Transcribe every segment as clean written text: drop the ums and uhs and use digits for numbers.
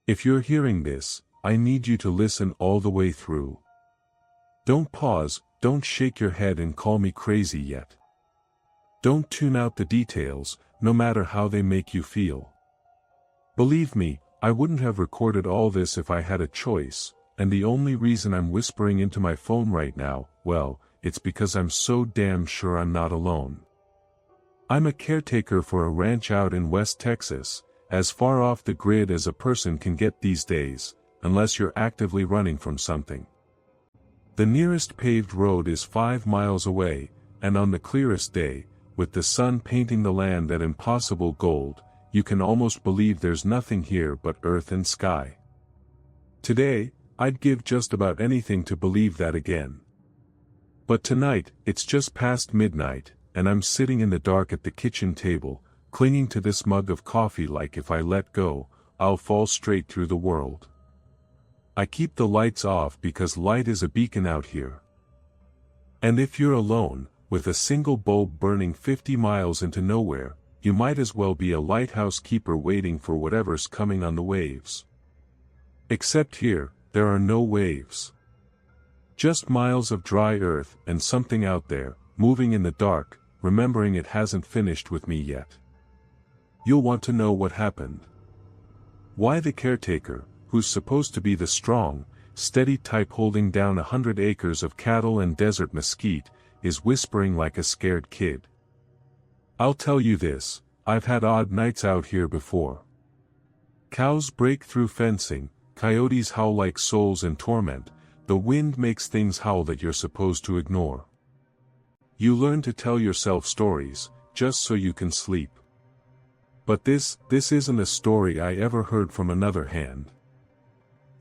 If you're hearing this, I need you to listen all the way through. Don't pause, don't shake your head and call me crazy yet. Don't tune out the details, no matter how they make you feel. Believe me, I wouldn't have recorded all this if I had a choice, and the only reason I'm whispering into my phone right now, well, it's because I'm so damn sure I'm not alone. I'm a caretaker for a ranch out in West Texas, as far off the grid as a person can get these days, unless you're actively running from something. The nearest paved road is 5 miles away, and on the clearest day, with the sun painting the land that impossible gold, you can almost believe there's nothing here but earth and sky. Today, I'd give just about anything to believe that again. But tonight, it's just past midnight, and I'm sitting in the dark at the kitchen table, clinging to this mug of coffee like if I let go, I'll fall straight through the world. I keep the lights off because light is a beacon out here. And if you're alone, with a single bulb burning 50 miles into nowhere, you might as well be a lighthouse keeper waiting for whatever's coming on the waves. Except here, there are no waves. Just miles of dry earth and something out there, moving in the dark, remembering it hasn't finished with me yet. You'll want to know what happened. Why the caretaker, who's supposed to be the strong, steady type holding down 100 acres of cattle and desert mesquite, is whispering like a scared kid. I'll tell you this, I've had odd nights out here before. Cows break through fencing, coyotes howl like souls in torment, the wind makes things howl that you're supposed to ignore. You learn to tell yourself stories, just so you can sleep. But this isn't a story I ever heard from another hand.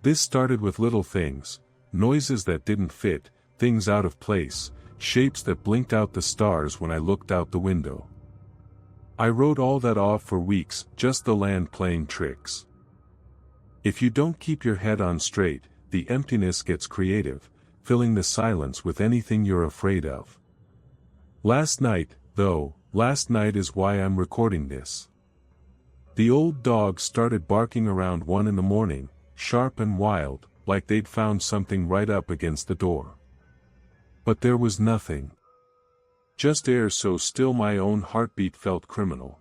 This started with little things, noises that didn't fit, things out of place, shapes that blinked out the stars when I looked out the window. I wrote all that off for weeks, just the land playing tricks. If you don't keep your head on straight, the emptiness gets creative, filling the silence with anything you're afraid of. Last night is why I'm recording this. The old dogs started barking around 1 in the morning, sharp and wild, like they'd found something right up against the door. But there was nothing. Just air so still my own heartbeat felt criminal.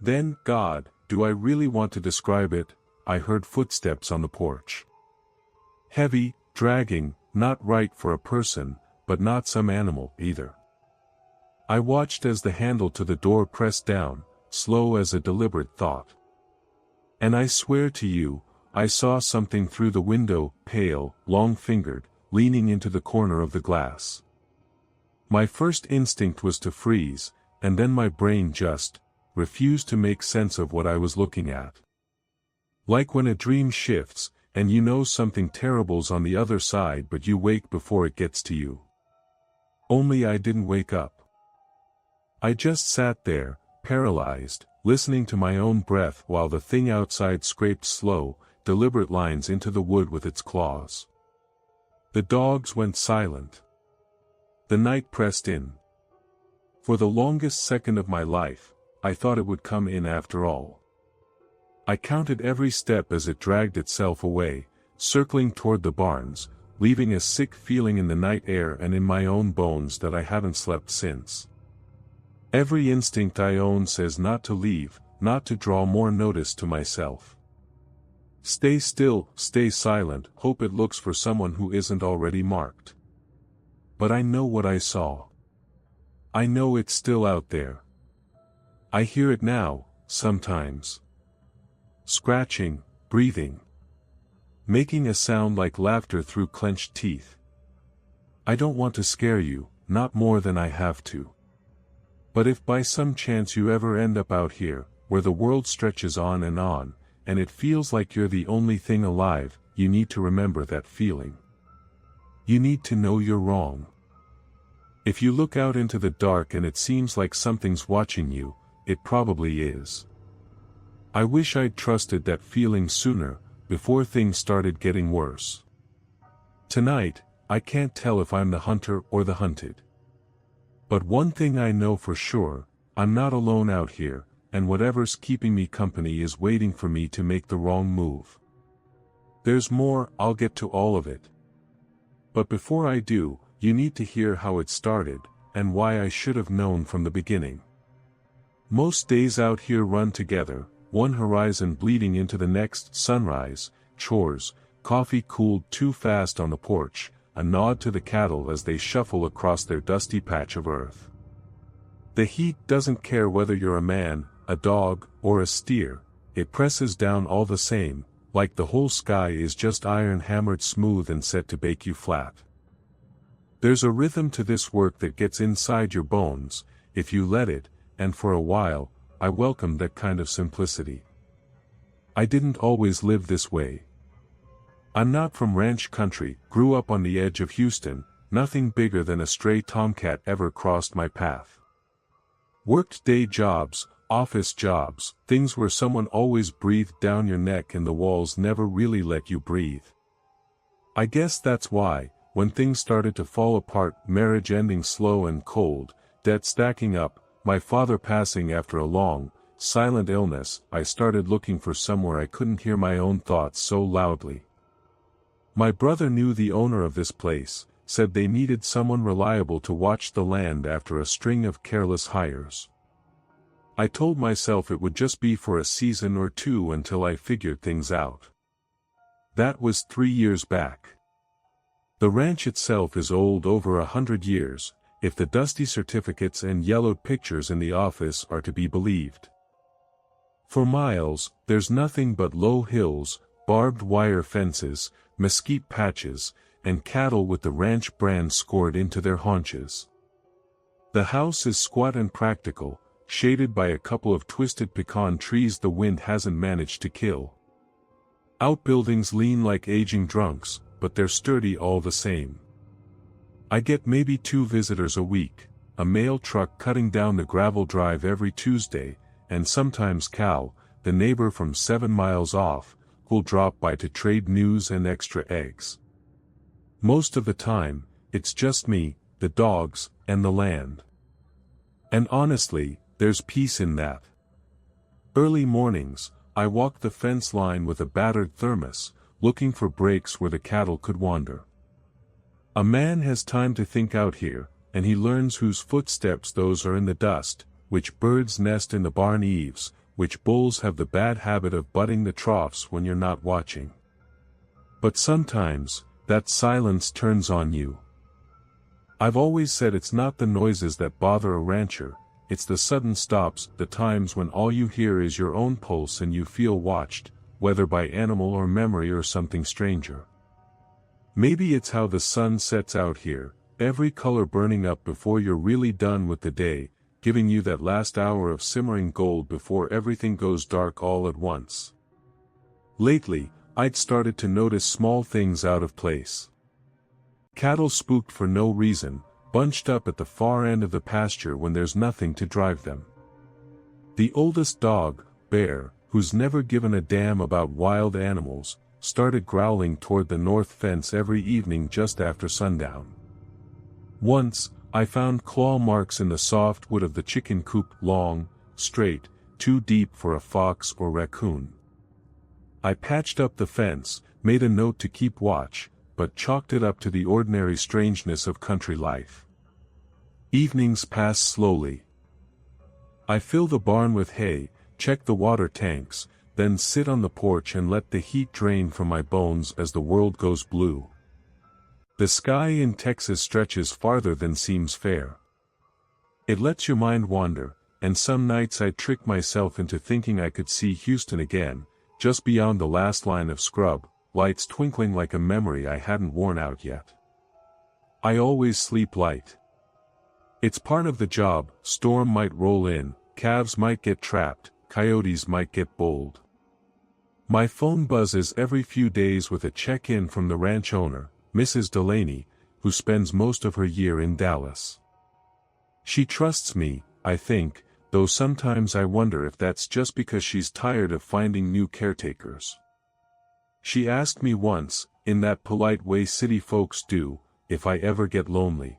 Then, God, do I really want to describe it, I heard footsteps on the porch. Heavy, dragging, not right for a person, but not some animal, either. I watched as the handle to the door pressed down, slow as a deliberate thought. And I swear to you, I saw something through the window, pale, long-fingered, leaning into the corner of the glass. My first instinct was to freeze, and then my brain just refused to make sense of what I was looking at. Like when a dream shifts, and you know something terrible's on the other side but you wake before it gets to you. Only I didn't wake up. I just sat there, paralyzed, listening to my own breath while the thing outside scraped slow, deliberate lines into the wood with its claws. The dogs went silent. The night pressed in. For the longest second of my life, I thought it would come in after all. I counted every step as it dragged itself away, circling toward the barns, leaving a sick feeling in the night air and in my own bones that I haven't slept since. Every instinct I own says not to leave, not to draw more notice to myself. Stay still, stay silent, hope it looks for someone who isn't already marked. But I know what I saw. I know it's still out there. I hear it now, sometimes. Scratching, breathing. Making a sound like laughter through clenched teeth. I don't want to scare you, not more than I have to. But if by some chance you ever end up out here, where the world stretches on, and it feels like you're the only thing alive, you need to remember that feeling. You need to know you're wrong. If you look out into the dark and it seems like something's watching you, it probably is. I wish I'd trusted that feeling sooner, before things started getting worse. Tonight, I can't tell if I'm the hunter or the hunted. But one thing I know for sure, I'm not alone out here, and whatever's keeping me company is waiting for me to make the wrong move. There's more, I'll get to all of it. But before I do, you need to hear how it started, and why I should have known from the beginning. Most days out here run together, one horizon bleeding into the next: sunrise, chores, coffee cooled too fast on the porch, a nod to the cattle as they shuffle across their dusty patch of earth. The heat doesn't care whether you're a man, a dog, or a steer, it presses down all the same, like the whole sky is just iron hammered smooth and set to bake you flat. There's a rhythm to this work that gets inside your bones, if you let it, and for a while, I welcomed that kind of simplicity. I didn't always live this way. I'm not from ranch country, grew up on the edge of Houston, nothing bigger than a stray tomcat ever crossed my path. Worked day jobs, office jobs, things where someone always breathed down your neck and the walls never really let you breathe. I guess that's why, when things started to fall apart, marriage ending slow and cold, debt stacking up, my father passing after a long, silent illness, I started looking for somewhere I couldn't hear my own thoughts so loudly. My brother knew the owner of this place, said they needed someone reliable to watch the land after a string of careless hires. I told myself it would just be for a season or two until I figured things out. That was 3 years back. The ranch itself is old, over 100 years, if the dusty certificates and yellowed pictures in the office are to be believed. For miles, there's nothing but low hills, barbed wire fences, mesquite patches, and cattle with the ranch brand scored into their haunches. The house is squat and practical, shaded by a couple of twisted pecan trees the wind hasn't managed to kill. Outbuildings lean like aging drunks, but they're sturdy all the same. I get maybe 2 visitors a week, a mail truck cutting down the gravel drive every Tuesday, and sometimes Cal, the neighbor from 7 miles off, will drop by to trade news and extra eggs. Most of the time, it's just me, the dogs, and the land. And honestly, there's peace in that. Early mornings, I walk the fence line with a battered thermos, looking for breaks where the cattle could wander. A man has time to think out here, and he learns whose footsteps those are in the dust, which birds nest in the barn eaves, which bulls have the bad habit of butting the troughs when you're not watching. But sometimes, that silence turns on you. I've always said it's not the noises that bother a rancher, it's the sudden stops, the times when all you hear is your own pulse and you feel watched, whether by animal or memory or something stranger. Maybe it's how the sun sets out here, every color burning up before you're really done with the day, giving you that last hour of simmering gold before everything goes dark all at once. Lately, I'd started to notice small things out of place. Cattle spooked for no reason, bunched up at the far end of the pasture when there's nothing to drive them. The oldest dog, Bear, who's never given a damn about wild animals, started growling toward the north fence every evening just after sundown. Once, I found claw marks in the soft wood of the chicken coop, long, straight, too deep for a fox or raccoon. I patched up the fence, made a note to keep watch, but chalked it up to the ordinary strangeness of country life. Evenings pass slowly. I fill the barn with hay, check the water tanks, then sit on the porch and let the heat drain from my bones as the world goes blue. The sky in Texas stretches farther than seems fair. It lets your mind wander, and some nights I trick myself into thinking I could see Houston again, just beyond the last line of scrub, lights twinkling like a memory I hadn't worn out yet. I always sleep light. It's part of the job, storm might roll in, calves might get trapped, coyotes might get bold. My phone buzzes every few days with a check-in from the ranch owner, Mrs. Delaney, who spends most of her year in Dallas. She trusts me, I think, though sometimes I wonder if that's just because she's tired of finding new caretakers. She asked me once, in that polite way city folks do, if I ever get lonely.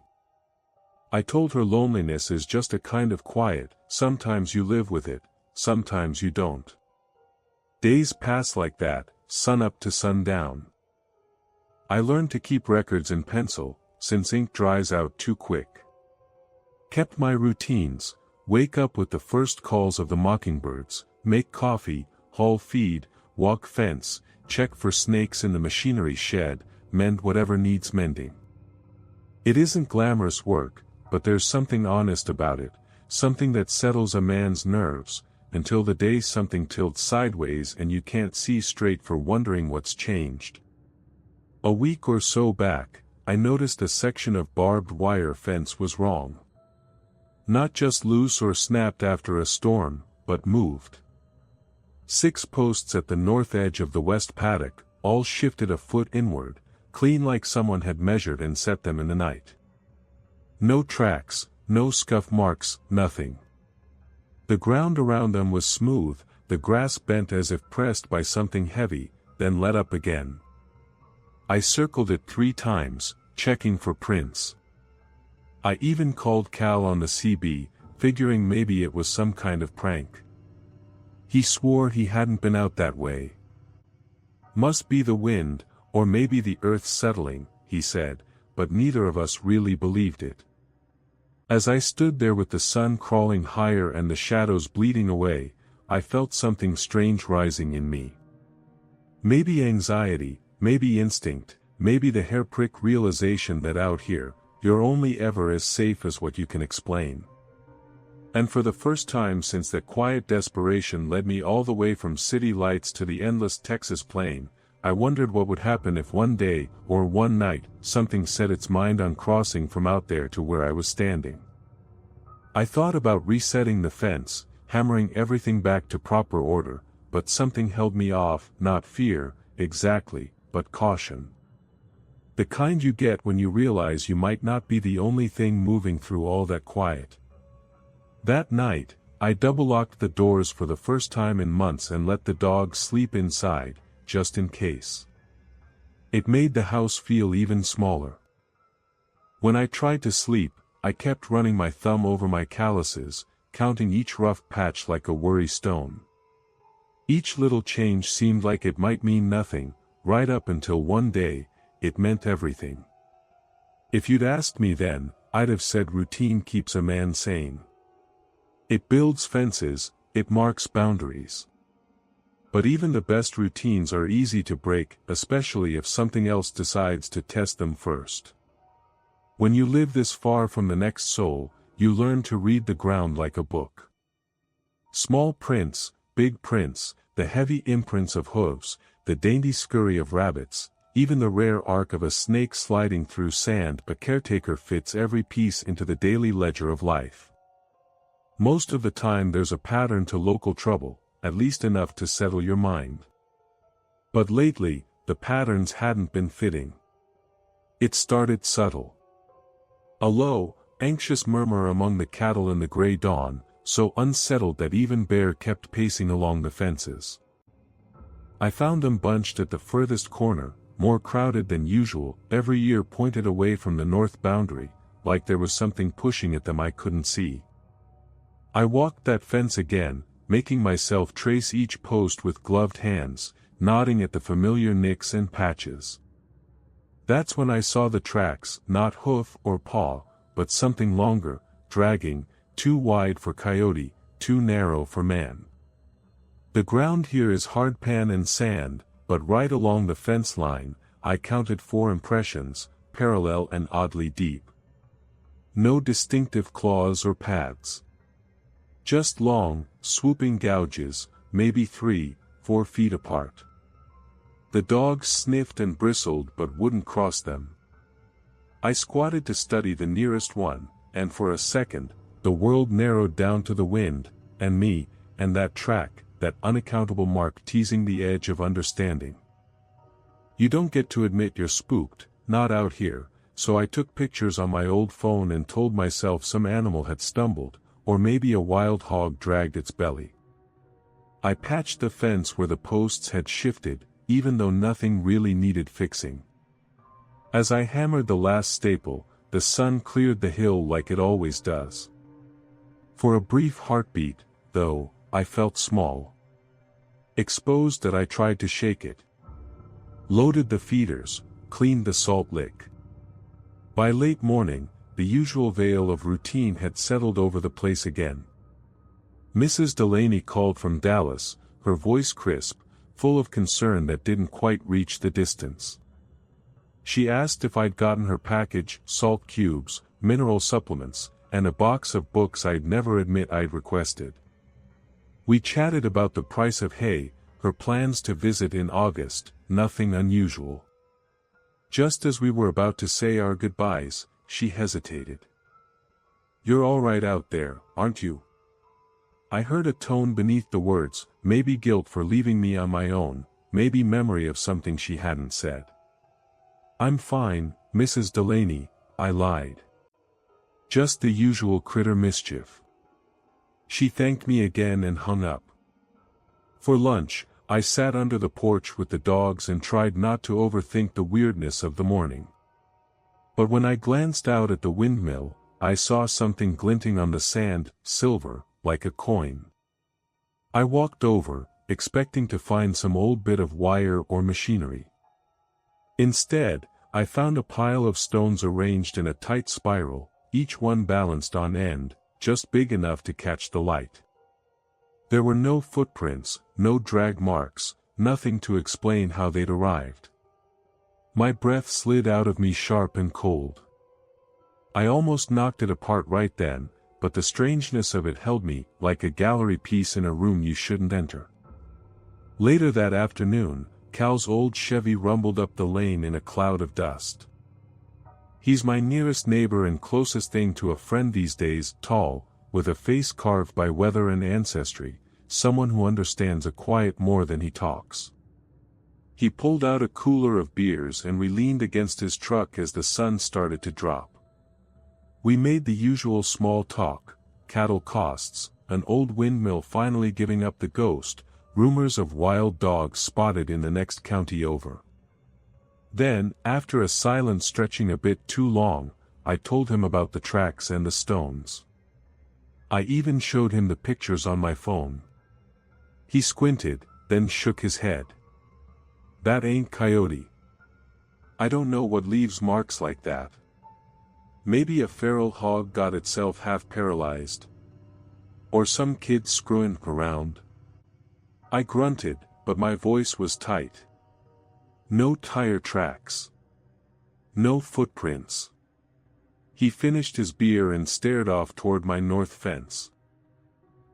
I told her loneliness is just a kind of quiet, sometimes you live with it, sometimes you don't. Days pass like that, sun up to sundown. I learned to keep records in pencil, since ink dries out too quick. Kept my routines, wake up with the first calls of the mockingbirds, make coffee, haul feed, walk fence, check for snakes in the machinery shed, mend whatever needs mending. It isn't glamorous work, but there's something honest about it, something that settles a man's nerves, until the day something tilts sideways and you can't see straight for wondering what's changed. A week or so back, I noticed a section of barbed wire fence was wrong. Not just loose or snapped after a storm, but moved. 6 posts at the north edge of the west paddock, all shifted a foot inward, clean like someone had measured and set them in the night. No tracks, no scuff marks, nothing. The ground around them was smooth, the grass bent as if pressed by something heavy, then let up again. I circled it 3 times, checking for prints. I even called Cal on the CB, figuring maybe it was some kind of prank. He swore he hadn't been out that way. Must be the wind, or maybe the earth settling, he said, but neither of us really believed it. As I stood there with the sun crawling higher and the shadows bleeding away, I felt something strange rising in me. Maybe anxiety, maybe instinct, maybe the hair-prick realization that out here, you're only ever as safe as what you can explain. And for the first time since that quiet desperation led me all the way from city lights to the endless Texas plain, I wondered what would happen if one day, or one night, something set its mind on crossing from out there to where I was standing. I thought about resetting the fence, hammering everything back to proper order, but something held me off, not fear, exactly, but caution. The kind you get when you realize you might not be the only thing moving through all that quiet. That night, I double-locked the doors for the first time in months and let the dog sleep inside, just in case. It made the house feel even smaller. When I tried to sleep, I kept running my thumb over my calluses, counting each rough patch like a worry stone. Each little change seemed like it might mean nothing, right up until one day, it meant everything. If you'd asked me then, I'd have said routine keeps a man sane. It builds fences, it marks boundaries. But even the best routines are easy to break, especially if something else decides to test them first. When you live this far from the next soul, you learn to read the ground like a book. Small prints, big prints, the heavy imprints of hooves, the dainty scurry of rabbits, even the rare arc of a snake sliding through sand. But Caretaker fits every piece into the daily ledger of life. Most of the time there's a pattern to local trouble, at least enough to settle your mind. But lately, the patterns hadn't been fitting. It started subtle. A low, anxious murmur among the cattle in the gray dawn, so unsettled that even Bear kept pacing along the fences. I found them bunched at the furthest corner, more crowded than usual, every ear pointed away from the north boundary, like there was something pushing at them I couldn't see. I walked that fence again, making myself trace each post with gloved hands, nodding at the familiar nicks and patches. That's when I saw the tracks, not hoof or paw, but something longer, dragging, too wide for coyote, too narrow for man. The ground here is hardpan and sand, but right along the fence line, I counted 4 impressions, parallel and oddly deep. No distinctive claws or paths. Just long, swooping gouges, maybe 3, 4 feet apart. The dogs sniffed and bristled but wouldn't cross them. I squatted to study the nearest one, and for a second, the world narrowed down to the wind, and me, and that track, that unaccountable mark teasing the edge of understanding. You don't get to admit you're spooked, not out here, so I took pictures on my old phone and told myself some animal had stumbled, or maybe a wild hog dragged its belly. I patched the fence where the posts had shifted, even though nothing really needed fixing. As I hammered the last staple, the sun cleared the hill like it always does. For a brief heartbeat, though, I felt small. Exposed that I tried to shake it. Loaded the feeders, cleaned the salt lick. By late morning, the usual veil of routine had settled over the place again. Mrs. Delaney called from Dallas, her voice crisp, full of concern that didn't quite reach the distance. She asked if I'd gotten her package, salt cubes, mineral supplements, and a box of books I'd never admit I'd requested. We chatted about the price of hay, her plans to visit in August, nothing unusual. Just as we were about to say our goodbyes, she hesitated. "You're all right out there, aren't you?" I heard a tone beneath the words, maybe guilt for leaving me on my own, maybe memory of something she hadn't said. "I'm fine, Mrs. Delaney," I lied. "Just the usual critter mischief." She thanked me again and hung up. For lunch, I sat under the porch with the dogs and tried not to overthink the weirdness of the morning. But when I glanced out at the windmill, I saw something glinting on the sand, silver, like a coin. I walked over, expecting to find some old bit of wire or machinery. Instead, I found a pile of stones arranged in a tight spiral, each one balanced on end, just big enough to catch the light. There were no footprints, no drag marks, nothing to explain how they'd arrived. My breath slid out of me sharp and cold. I almost knocked it apart right then, but the strangeness of it held me, like a gallery piece in a room you shouldn't enter. Later that afternoon, Cal's old Chevy rumbled up the lane in a cloud of dust. He's my nearest neighbor and closest thing to a friend these days, tall, with a face carved by weather and ancestry, someone who understands a quiet more than he talks. He pulled out a cooler of beers and we leaned against his truck as the sun started to drop. We made the usual small talk, cattle costs, an old windmill finally giving up the ghost, rumors of wild dogs spotted in the next county over. Then, after a silence stretching a bit too long, I told him about the tracks and the stones. I even showed him the pictures on my phone. He squinted, then shook his head. "That ain't coyote. I don't know what leaves marks like that. Maybe a feral hog got itself half paralyzed. Or some kid screwing around." I grunted, but my voice was tight. "No tire tracks. No footprints." He finished his beer and stared off toward my north fence.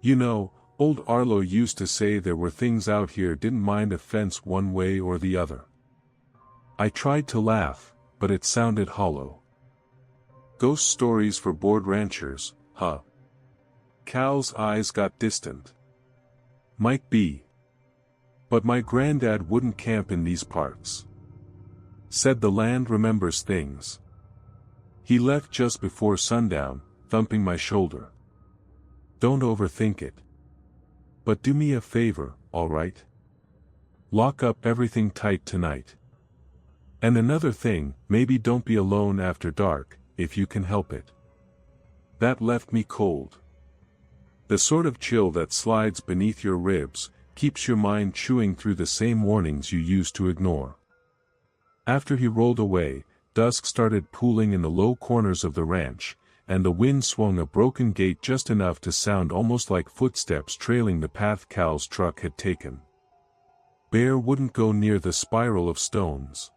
"You know, old Arlo used to say there were things out here didn't mind a fence one way or the other." I tried to laugh, but it sounded hollow. "Ghost stories for bored ranchers, huh?" Cal's eyes got distant. "Might be. But my granddad wouldn't camp in these parts. Said the land remembers things. He left just before sundown, thumping my shoulder. Don't overthink it. But do me a favor, all right? Lock up everything tight tonight. And another thing, maybe don't be alone after dark, if you can help it." That left me cold. The sort of chill that slides beneath your ribs, keeps your mind chewing through the same warnings you used to ignore. After he rolled away, dusk started pooling in the low corners of the ranch, and the wind swung a broken gate just enough to sound almost like footsteps trailing the path Cal's truck had taken. Bear wouldn't go near the spiral of stones.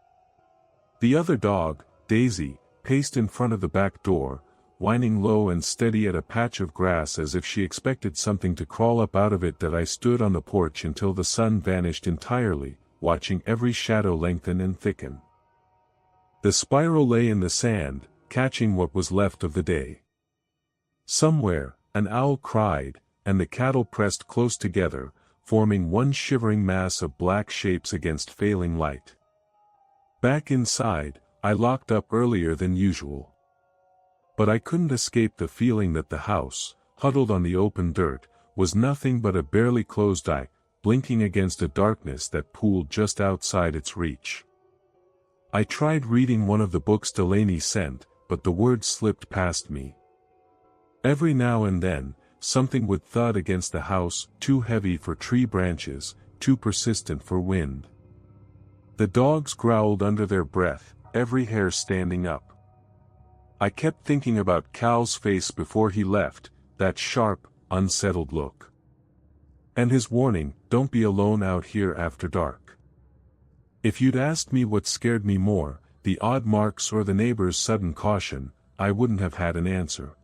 The other dog, Daisy, paced in front of the back door, whining low and steady at a patch of grass as if she expected something to crawl up out of it. That I stood on the porch until the sun vanished entirely, watching every shadow lengthen and thicken. The spiral lay in the sand, catching what was left of the day. Somewhere, an owl cried, and the cattle pressed close together, forming one shivering mass of black shapes against failing light. Back inside, I locked up earlier than usual. But I couldn't escape the feeling that the house, huddled on the open dirt, was nothing but a barely closed eye, blinking against a darkness that pooled just outside its reach. I tried reading one of the books Delaney sent, but the words slipped past me. Every now and then, something would thud against the house, too heavy for tree branches, too persistent for wind. The dogs growled under their breath, every hair standing up. I kept thinking about Cal's face before he left, that sharp, unsettled look. And his warning, don't be alone out here after dark. If you'd asked me what scared me more, the odd marks or the neighbor's sudden caution, I wouldn't have had an answer.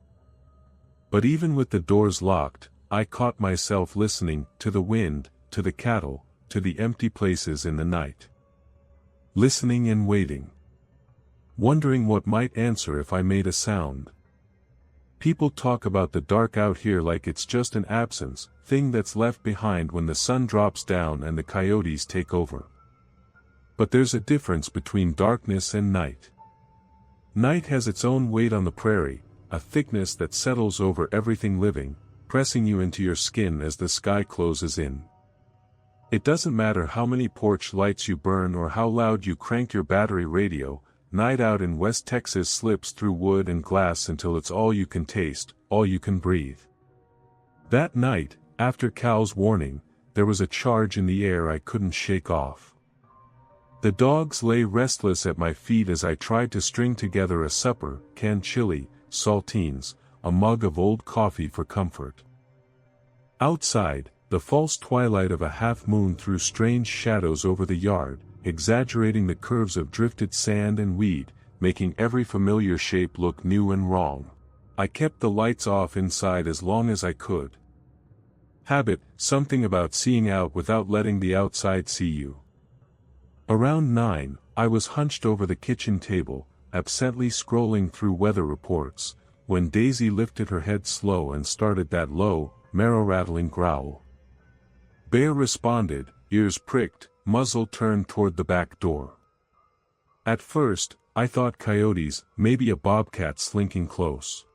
But even with the doors locked, I caught myself listening to the wind, to the cattle, to the empty places in the night. Listening and waiting. Wondering what might answer if I made a sound. People talk about the dark out here like it's just an absence, thing that's left behind when the sun drops down and the coyotes take over. But there's a difference between darkness and night. Night has its own weight on the prairie, a thickness that settles over everything living, pressing you into your skin as the sky closes in. It doesn't matter how many porch lights you burn or how loud you crank your battery radio, night out in West Texas slips through wood and glass until it's all you can taste, all you can breathe. That night, after Cal's warning, there was a charge in the air I couldn't shake off. The dogs lay restless at my feet as I tried to string together a supper, canned chili, saltines, a mug of old coffee for comfort. Outside, the false twilight of a half-moon threw strange shadows over the yard, exaggerating the curves of drifted sand and weed, making every familiar shape look new and wrong. I kept the lights off inside as long as I could. Habit, something about seeing out without letting the outside see you. Around 9, I was hunched over the kitchen table, absently scrolling through weather reports, when Daisy lifted her head slow and started that low, marrow-rattling growl. Bear responded, ears pricked, muzzle turned toward the back door. At first, I thought coyotes, maybe a bobcat slinking close.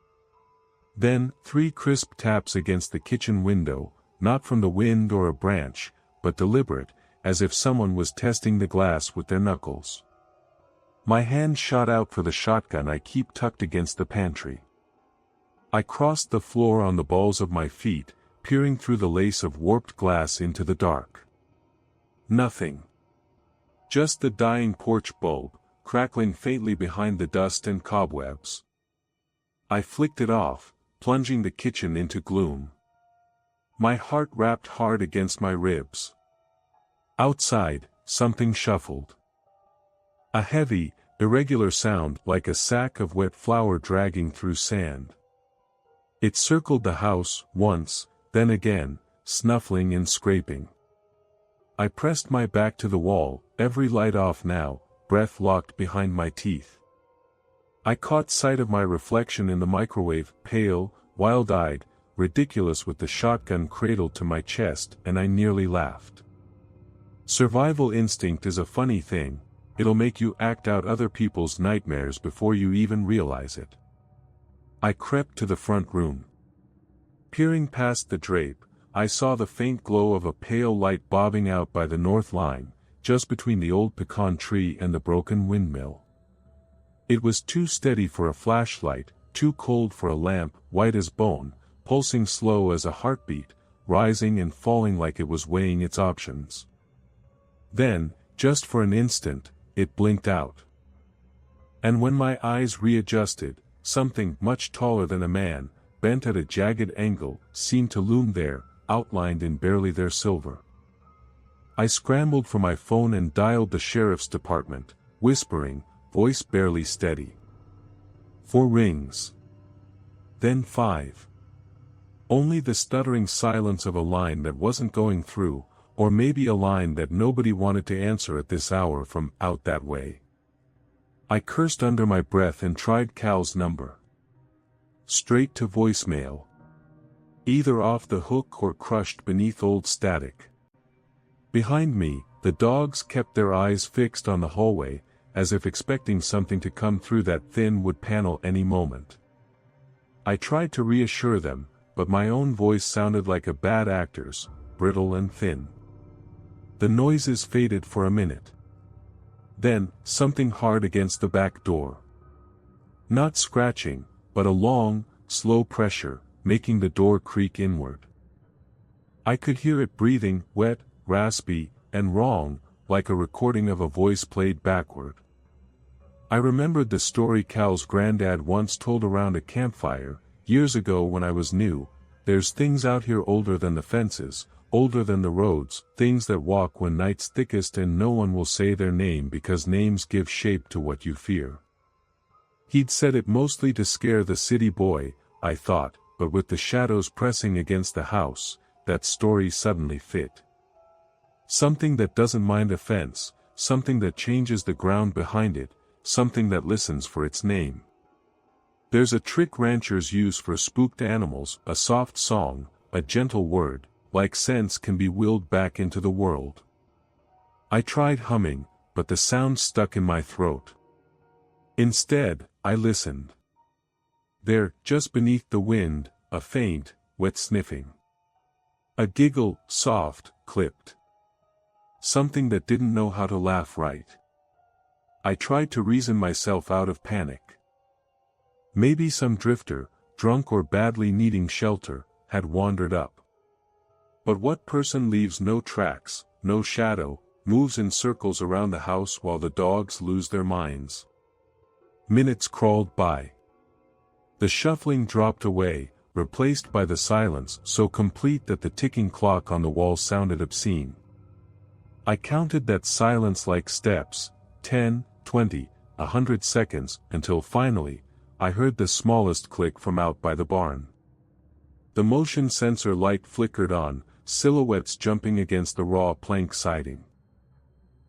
Then, 3 crisp taps against the kitchen window, not from the wind or a branch, but deliberate, as if someone was testing the glass with their knuckles. My hand shot out for the shotgun I keep tucked against the pantry. I crossed the floor on the balls of my feet, peering through the lace of warped glass into the dark. Nothing. Just the dying porch bulb, crackling faintly behind the dust and cobwebs. I flicked it off, plunging the kitchen into gloom. My heart rapped hard against my ribs. Outside, something shuffled. A heavy, irregular sound like a sack of wet flour dragging through sand. It circled the house, once, then again, snuffling and scraping. I pressed my back to the wall, every light off now, breath locked behind my teeth. I caught sight of my reflection in the microwave, pale, wild-eyed, ridiculous with the shotgun cradled to my chest, and I nearly laughed. Survival instinct is a funny thing, it'll make you act out other people's nightmares before you even realize it. I crept to the front room. Peering past the drape, I saw the faint glow of a pale light bobbing out by the north line, just between the old pecan tree and the broken windmill. It was too steady for a flashlight, too cold for a lamp, white as bone, pulsing slow as a heartbeat, rising and falling like it was weighing its options. Then, just for an instant, it blinked out. And when my eyes readjusted, something much taller than a man, bent at a jagged angle, seemed to loom there, outlined in barely their silver. I scrambled for my phone and dialed the sheriff's department, whispering, voice barely steady. 4 rings. Then 5. Only the stuttering silence of a line that wasn't going through, or maybe a line that nobody wanted to answer at this hour from out that way. I cursed under my breath and tried Cal's number. Straight to voicemail. Either off the hook or crushed beneath old static. Behind me, the dogs kept their eyes fixed on the hallway, as if expecting something to come through that thin wood panel any moment. I tried to reassure them, but my own voice sounded like a bad actor's, brittle and thin. The noises faded for a minute. Then, something hard against the back door. Not scratching, but a long, slow pressure, making the door creak inward. I could hear it breathing, wet, raspy, and wrong, like a recording of a voice played backward. I remembered the story Cal's granddad once told around a campfire, years ago when I was new. There's things out here older than the fences, older than the roads, things that walk when night's thickest and no one will say their name because names give shape to what you fear. He'd said it mostly to scare the city boy, I thought, but with the shadows pressing against the house, that story suddenly fit. Something that doesn't mind a fence, something that changes the ground behind it, something that listens for its name. There's a trick ranchers use for spooked animals, a soft song, a gentle word, like sense can be willed back into the world. I tried humming, but the sound stuck in my throat. Instead, I listened. There, just beneath the wind, a faint, wet sniffing. A giggle, soft, clipped. Something that didn't know how to laugh right. I tried to reason myself out of panic. Maybe some drifter, drunk or badly needing shelter, had wandered up. But what person leaves no tracks, no shadow, moves in circles around the house while the dogs lose their minds? Minutes crawled by. The shuffling dropped away, replaced by the silence so complete that the ticking clock on the wall sounded obscene. I counted that silence like steps, 10, 20, 100 seconds, until finally, I heard the smallest click from out by the barn. The motion sensor light flickered on, silhouettes jumping against the raw plank siding.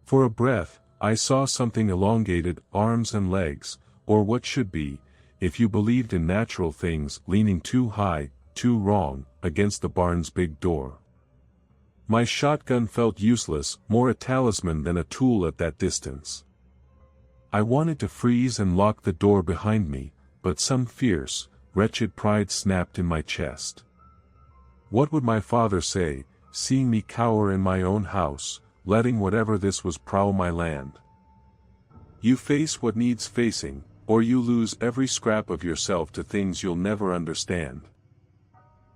For a breath, I saw something elongated, arms and legs, or what should be, if you believed in natural things, leaning too high, too wrong, against the barn's big door. My shotgun felt useless, more a talisman than a tool at that distance. I wanted to freeze and lock the door behind me, but some fierce, wretched pride snapped in my chest. What would my father say, seeing me cower in my own house, letting whatever this was prowl my land? You face what needs facing, or you lose every scrap of yourself to things you'll never understand.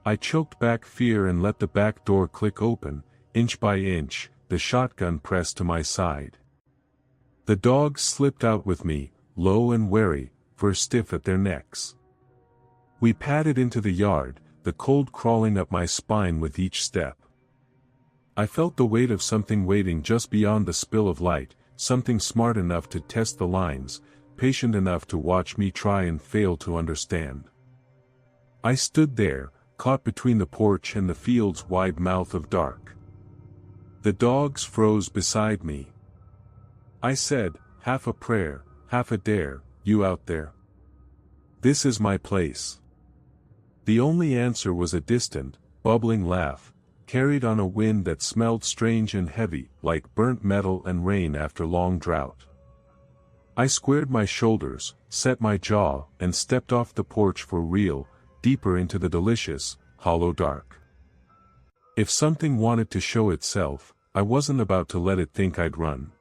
I choked back fear and let the back door click open, inch by inch, the shotgun pressed to my side. The dogs slipped out with me, low and wary, fur stiff at their necks. We padded into the yard, the cold crawling up my spine with each step. I felt the weight of something waiting just beyond the spill of light, something smart enough to test the lines, patient enough to watch me try and fail to understand. I stood there, caught between the porch and the field's wide mouth of dark. The dogs froze beside me. I said, half a prayer, half a dare, you out there. This is my place. The only answer was a distant, bubbling laugh, carried on a wind that smelled strange and heavy, like burnt metal and rain after long drought. I squared my shoulders, set my jaw, and stepped off the porch for real, deeper into the delicious, hollow dark. If something wanted to show itself, I wasn't about to let it think I'd run.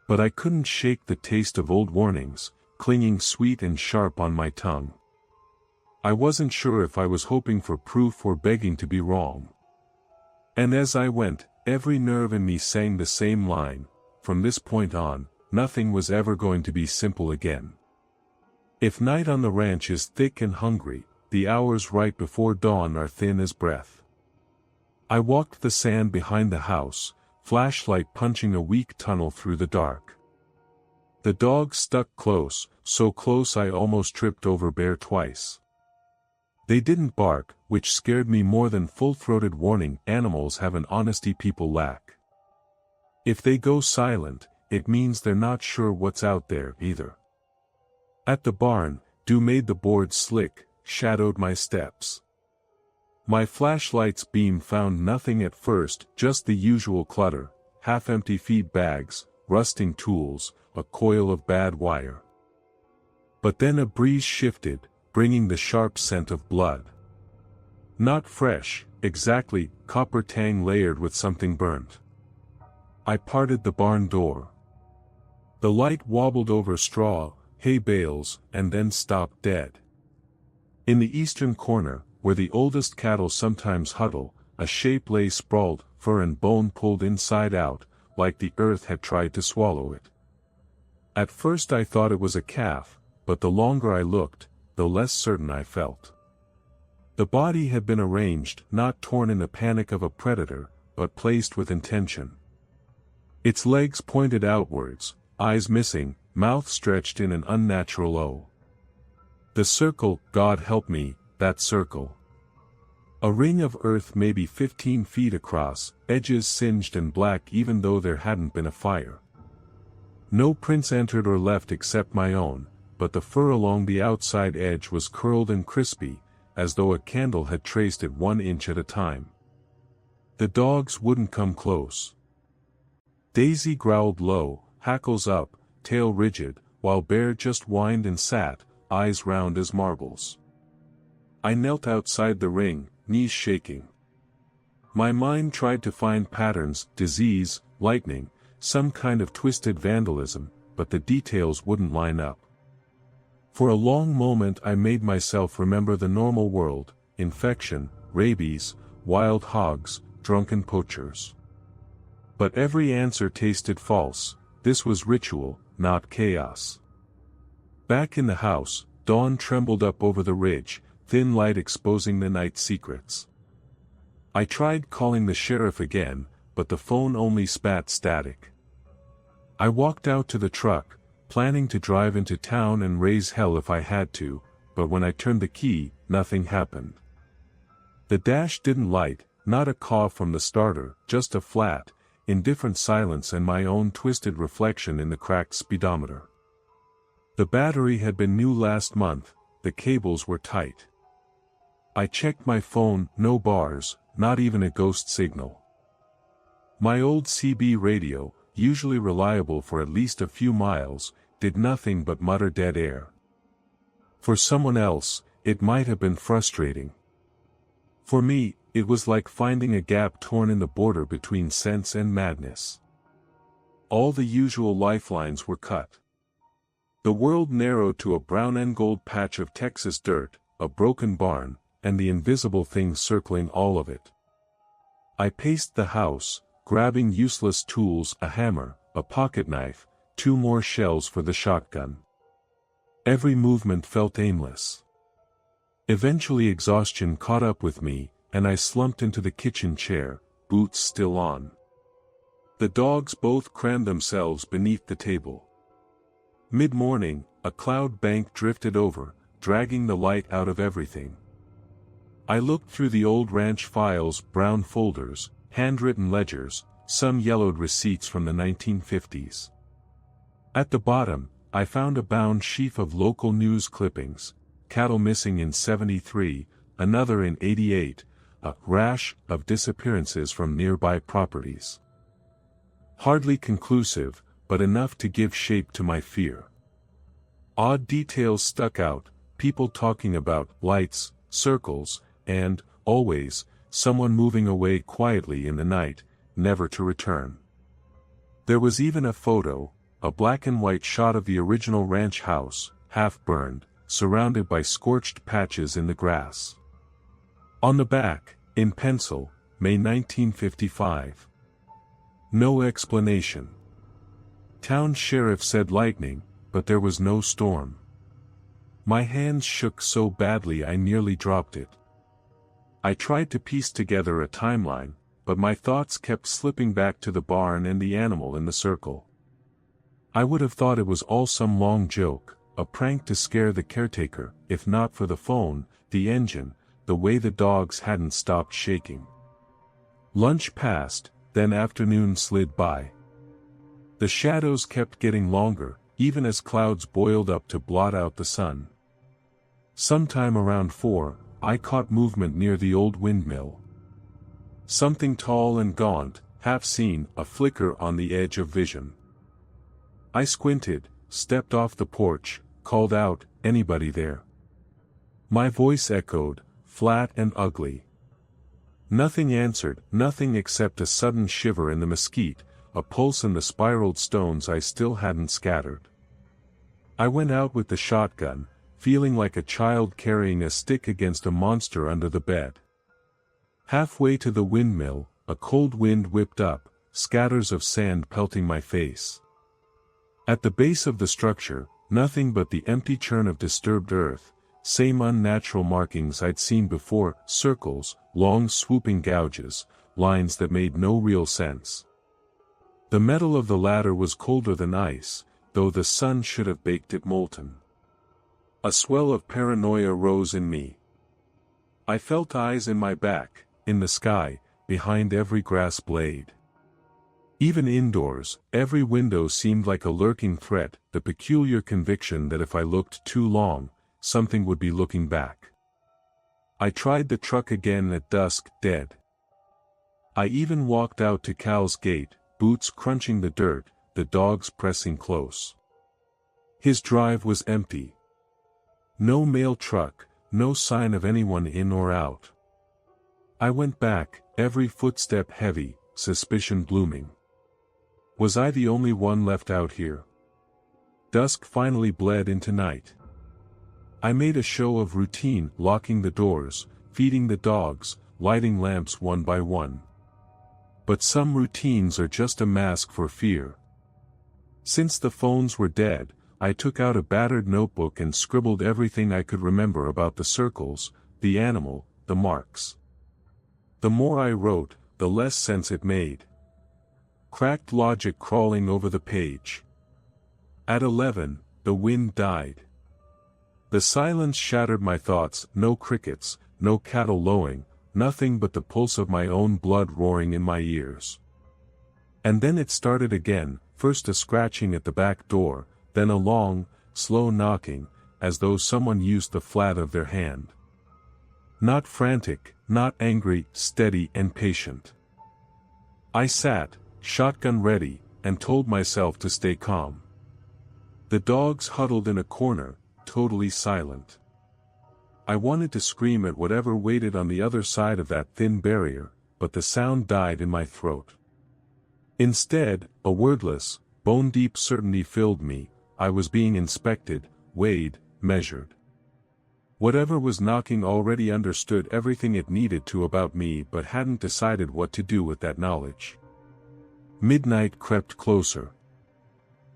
But I couldn't shake the taste of old warnings, clinging sweet and sharp on my tongue. I wasn't sure if I was hoping for proof or begging to be wrong. And as I went, every nerve in me sang the same line: from this point on, nothing was ever going to be simple again. If night on the ranch is thick and hungry, the hours right before dawn are thin as breath. I walked the sand behind the house, flashlight punching a weak tunnel through the dark. The dogs stuck close, so close I almost tripped over Bear twice. They didn't bark, which scared me more than full-throated warning animals have an honesty people lack. If they go silent, it means they're not sure what's out there either. At the barn, dew made the boards slick, shadowed my steps. My flashlight's beam found nothing at first, just the usual clutter, half-empty feed bags, rusting tools, a coil of bad wire. But then a breeze shifted, bringing the sharp scent of blood. Not fresh, exactly, copper tang layered with something burnt. I parted the barn door. The light wobbled over straw, hay bales, and then stopped dead. In the eastern corner, where the oldest cattle sometimes huddle, a shape lay sprawled, fur and bone pulled inside out, like the earth had tried to swallow it. At first I thought it was a calf, but the longer I looked, the less certain I felt. The body had been arranged, not torn in the panic of a predator, but placed with intention. Its legs pointed outwards, eyes missing, mouth stretched in an unnatural O. The circle, God help me, that circle. A ring of earth maybe 15 feet across, edges singed and black even though there hadn't been a fire. No prints entered or left except my own, but the fur along the outside edge was curled and crispy, as though a candle had traced it 1 inch at a time. The dogs wouldn't come close. Daisy growled low, hackles up, tail rigid, while Bear just whined and sat, eyes round as marbles. I knelt outside the ring, knees shaking. My mind tried to find patterns, disease, lightning, some kind of twisted vandalism, but the details wouldn't line up. For a long moment I made myself remember the normal world, infection, rabies, wild hogs, drunken poachers. But every answer tasted false. This was ritual, not chaos. Back in the house, dawn trembled up over the ridge, thin light exposing the night secrets. I tried calling the sheriff again, but the phone only spat static. I walked out to the truck, planning to drive into town and raise hell if I had to, but when I turned the key, nothing happened. The dash didn't light, not a cough from the starter, just a flat, indifferent silence and my own twisted reflection in the cracked speedometer. The battery had been new last month, the cables were tight. I checked my phone, no bars, not even a ghost signal. My old CB radio, usually reliable for at least a few miles, did nothing but mutter dead air. For someone else, it might have been frustrating. For me, it was like finding a gap torn in the border between sense and madness. All the usual lifelines were cut. The world narrowed to a brown and gold patch of Texas dirt, a broken barn, and the invisible thing circling all of it. I paced the house, grabbing useless tools, a hammer, a pocket knife, 2 more shells for the shotgun. Every movement felt aimless. Eventually exhaustion caught up with me, and I slumped into the kitchen chair, boots still on. The dogs both crammed themselves beneath the table. Mid-morning, a cloud bank drifted over, dragging the light out of everything. I looked through the old ranch files, brown folders, handwritten ledgers, some yellowed receipts from the 1950s. At the bottom, I found a bound sheaf of local news clippings, cattle missing in '73, another in '88, a rash of disappearances from nearby properties. Hardly conclusive, but enough to give shape to my fear. Odd details stuck out, people talking about lights, circles, and, always, someone moving away quietly in the night, never to return. There was even a photo, a black and white shot of the original ranch house, half burned, surrounded by scorched patches in the grass. On the back, in pencil, May 1955. No explanation. Town sheriff said lightning, but there was no storm. My hands shook so badly I nearly dropped it. I tried to piece together a timeline, but my thoughts kept slipping back to the barn and the animal in the circle. I would have thought it was all some long joke, a prank to scare the caretaker, if not for the phone, the engine, the way the dogs hadn't stopped shaking. Lunch passed, then afternoon slid by. The shadows kept getting longer, even as clouds boiled up to blot out the sun. Sometime around 4, I caught movement near the old windmill. Something tall and gaunt, half seen, a flicker on the edge of vision. I squinted, stepped off the porch, called out, "Anybody there?" My voice echoed, flat and ugly. Nothing answered, nothing except a sudden shiver in the mesquite, a pulse in the spiraled stones I still hadn't scattered. I went out with the shotgun, feeling like a child carrying a stick against a monster under the bed. Halfway to the windmill, a cold wind whipped up, scatters of sand pelting my face. At the base of the structure, nothing but the empty churn of disturbed earth, same unnatural markings I'd seen before, circles, long swooping gouges, lines that made no real sense. The metal of the ladder was colder than ice, though the sun should have baked it molten. A swell of paranoia rose in me. I felt eyes in my back, in the sky, behind every grass blade. Even indoors, every window seemed like a lurking threat, the peculiar conviction that if I looked too long, something would be looking back. I tried the truck again at dusk, dead. I even walked out to Cal's gate, boots crunching the dirt, the dogs pressing close. His drive was empty. No mail truck, no sign of anyone in or out. I went back, every footstep heavy, suspicion blooming. Was I the only one left out here? Dusk finally bled into night. I made a show of routine, locking the doors, feeding the dogs, lighting lamps one by one. But some routines are just a mask for fear. Since the phones were dead, I took out a battered notebook and scribbled everything I could remember about the circles, the animal, the marks. The more I wrote, the less sense it made. Cracked logic crawling over the page. At 11, the wind died. The silence shattered my thoughts, no crickets, no cattle lowing, nothing but the pulse of my own blood roaring in my ears. And then it started again, first a scratching at the back door, then a long, slow knocking, as though someone used the flat of their hand. Not frantic, not angry, steady and patient. I sat, shotgun ready, and told myself to stay calm. The dogs huddled in a corner, totally silent. I wanted to scream at whatever waited on the other side of that thin barrier, but the sound died in my throat. Instead, a wordless, bone-deep certainty filled me. I was being inspected, weighed, measured. Whatever was knocking already understood everything it needed to about me but hadn't decided what to do with that knowledge. Midnight crept closer.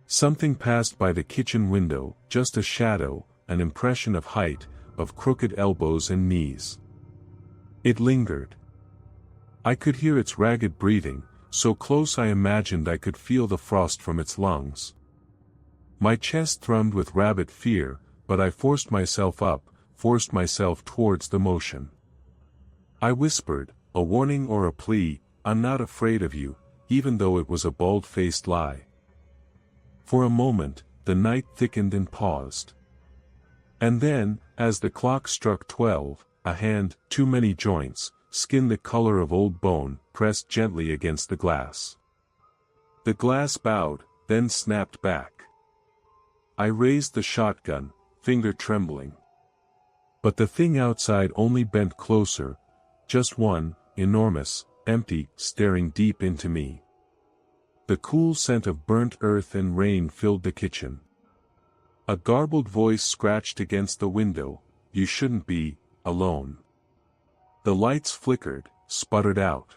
Something passed by the kitchen window, just a shadow, an impression of height, of crooked elbows and knees. It lingered. I could hear its ragged breathing, so close I imagined I could feel the frost from its lungs. My chest thrummed with rabid fear, but I forced myself up, forced myself towards the motion. I whispered, a warning or a plea, I'm not afraid of you, even though it was a bald-faced lie. For a moment, the night thickened and paused. And then, as the clock struck 12, a hand, too many joints, skin the color of old bone, pressed gently against the glass. The glass bowed, then snapped back. I raised the shotgun, finger trembling. But the thing outside only bent closer, just one, enormous, empty, staring deep into me. The cool scent of burnt earth and rain filled the kitchen. A garbled voice scratched against the window, you shouldn't be alone. The lights flickered, sputtered out.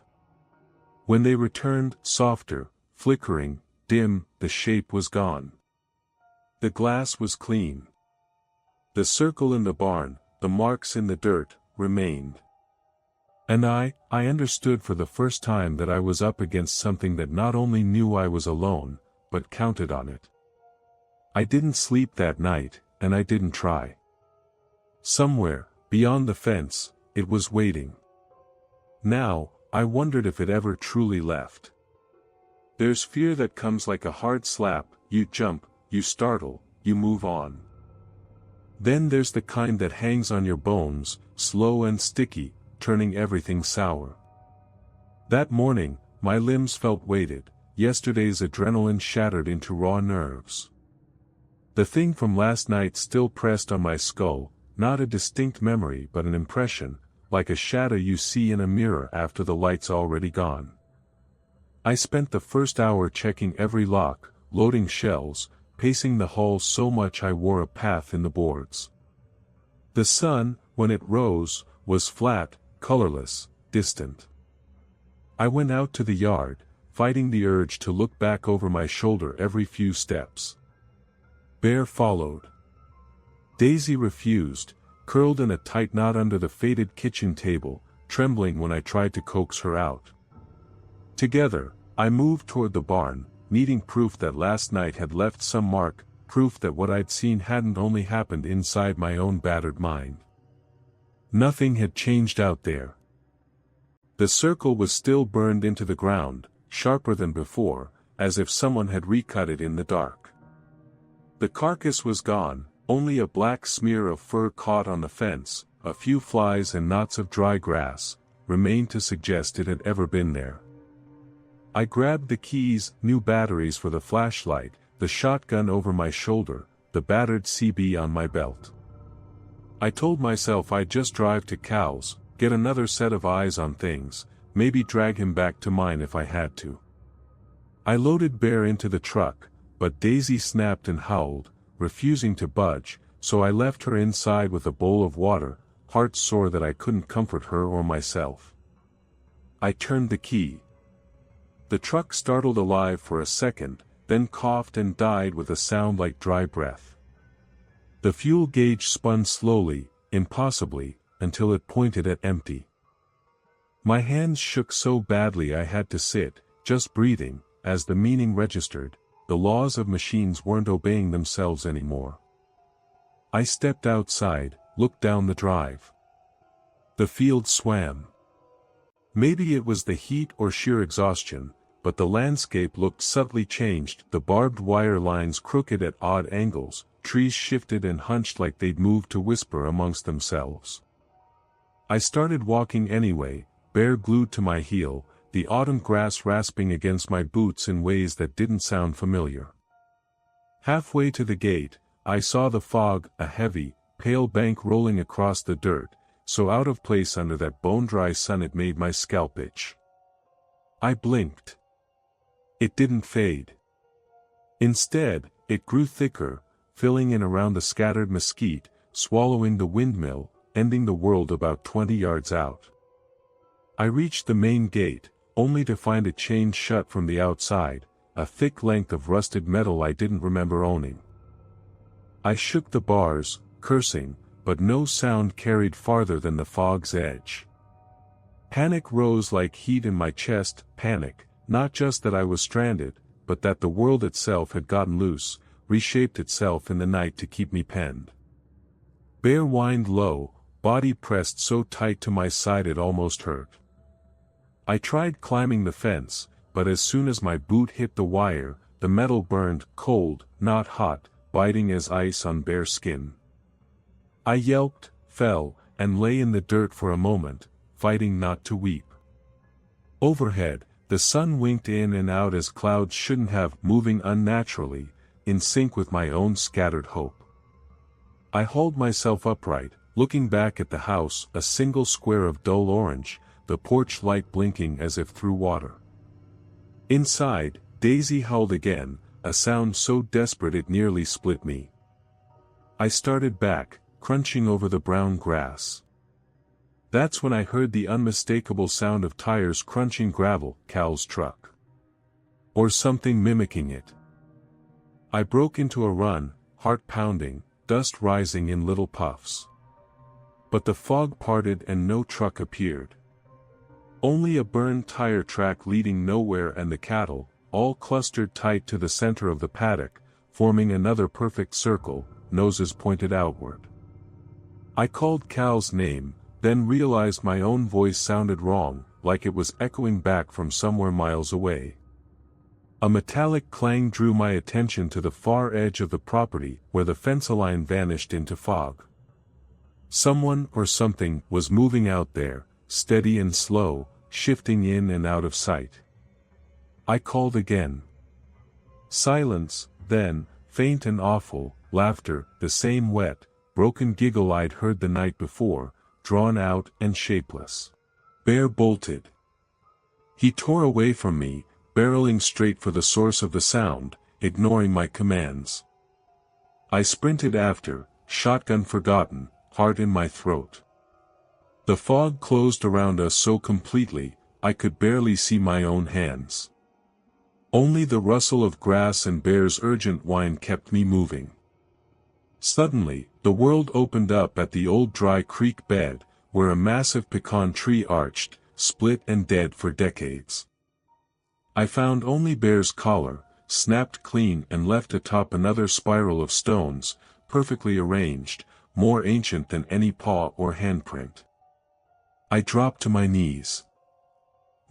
When they returned, softer, flickering, dim, the shape was gone. The glass was clean. The circle in the barn, the marks in the dirt, remained. And I understood for the first time that I was up against something that not only knew I was alone, but counted on it. I didn't sleep that night, and I didn't try. Somewhere, beyond the fence, it was waiting. Now, I wondered if it ever truly left. There's fear that comes like a hard slap, you jump, you startle, you move on. Then there's the kind that hangs on your bones, slow and sticky, turning everything sour. That morning, my limbs felt weighted, yesterday's adrenaline shattered into raw nerves. The thing from last night still pressed on my skull, not a distinct memory but an impression, like a shadow you see in a mirror after the light's already gone. I spent the first hour checking every lock, loading shelves, pacing the hall so much I wore a path in the boards. The sun, when it rose, was flat, colorless, distant. I went out to the yard, fighting the urge to look back over my shoulder every few steps. Bear followed. Daisy refused, curled in a tight knot under the faded kitchen table, trembling when I tried to coax her out. Together, I moved toward the barn, needing proof that last night had left some mark, proof that what I'd seen hadn't only happened inside my own battered mind. Nothing had changed out there. The circle was still burned into the ground, sharper than before, as if someone had recut it in the dark. The carcass was gone, only a black smear of fur caught on the fence, a few flies and knots of dry grass, remained to suggest it had ever been there. I grabbed the keys, new batteries for the flashlight, the shotgun over my shoulder, the battered CB on my belt. I told myself I'd just drive to Cal's, get another set of eyes on things, maybe drag him back to mine if I had to. I loaded Bear into the truck, but Daisy snapped and howled, refusing to budge, so I left her inside with a bowl of water, heart sore that I couldn't comfort her or myself. I turned the key. The truck startled alive for a second, then coughed and died with a sound like dry breath. The fuel gauge spun slowly, impossibly, until it pointed at empty. My hands shook so badly I had to sit, just breathing, as the meaning registered. The laws of machines weren't obeying themselves anymore. I stepped outside, looked down the drive. The field swam. Maybe it was the heat or sheer exhaustion, but the landscape looked subtly changed, the barbed wire lines crooked at odd angles, trees shifted and hunched like they'd moved to whisper amongst themselves. I started walking anyway, Bear glued to my heel, the autumn grass rasping against my boots in ways that didn't sound familiar. Halfway to the gate, I saw the fog, a heavy, pale bank rolling across the dirt, so out of place under that bone-dry sun it made my scalp itch. I blinked. It didn't fade. Instead, it grew thicker, filling in around the scattered mesquite, swallowing the windmill, ending the world about 20 yards out. I reached the main gate, only to find it chained shut from the outside, a thick length of rusted metal I didn't remember owning. I shook the bars, cursing, but no sound carried farther than the fog's edge. Panic rose like heat in my chest, panic, not just that I was stranded, but that the world itself had gotten loose, reshaped itself in the night to keep me penned. Bear whined low, body pressed so tight to my side it almost hurt. I tried climbing the fence, but as soon as my boot hit the wire, the metal burned, cold, not hot, biting as ice on bare skin. I yelped, fell, and lay in the dirt for a moment, fighting not to weep. Overhead, the sun winked in and out as clouds shouldn't have, moving unnaturally, in sync with my own scattered hope. I hauled myself upright, looking back at the house, a single square of dull orange, the porch light blinking as if through water. Inside, Daisy howled again, a sound so desperate it nearly split me. I started back, crunching over the brown grass. That's when I heard the unmistakable sound of tires crunching gravel, Cal's truck. Or something mimicking it. I broke into a run, heart pounding, dust rising in little puffs. But the fog parted and no truck appeared. Only a burned tire track leading nowhere and the cattle, all clustered tight to the center of the paddock, forming another perfect circle, noses pointed outward. I called Cal's name, then realized my own voice sounded wrong, like it was echoing back from somewhere miles away. A metallic clang drew my attention to the far edge of the property where the fence line vanished into fog. Someone or something was moving out there, steady and slow, shifting in and out of sight. I called again. Silence, then, faint and awful, laughter, the same wet, broken giggle I'd heard the night before, drawn out and shapeless. Bear bolted. He tore away from me, barreling straight for the source of the sound, ignoring my commands. I sprinted after, shotgun forgotten, heart in my throat. The fog closed around us so completely, I could barely see my own hands. Only the rustle of grass and Bear's urgent whine kept me moving. Suddenly, the world opened up at the old dry creek bed, where a massive pecan tree arched, split and dead for decades. I found only Bear's collar, snapped clean and left atop another spiral of stones, perfectly arranged, more ancient than any paw or handprint. I dropped to my knees.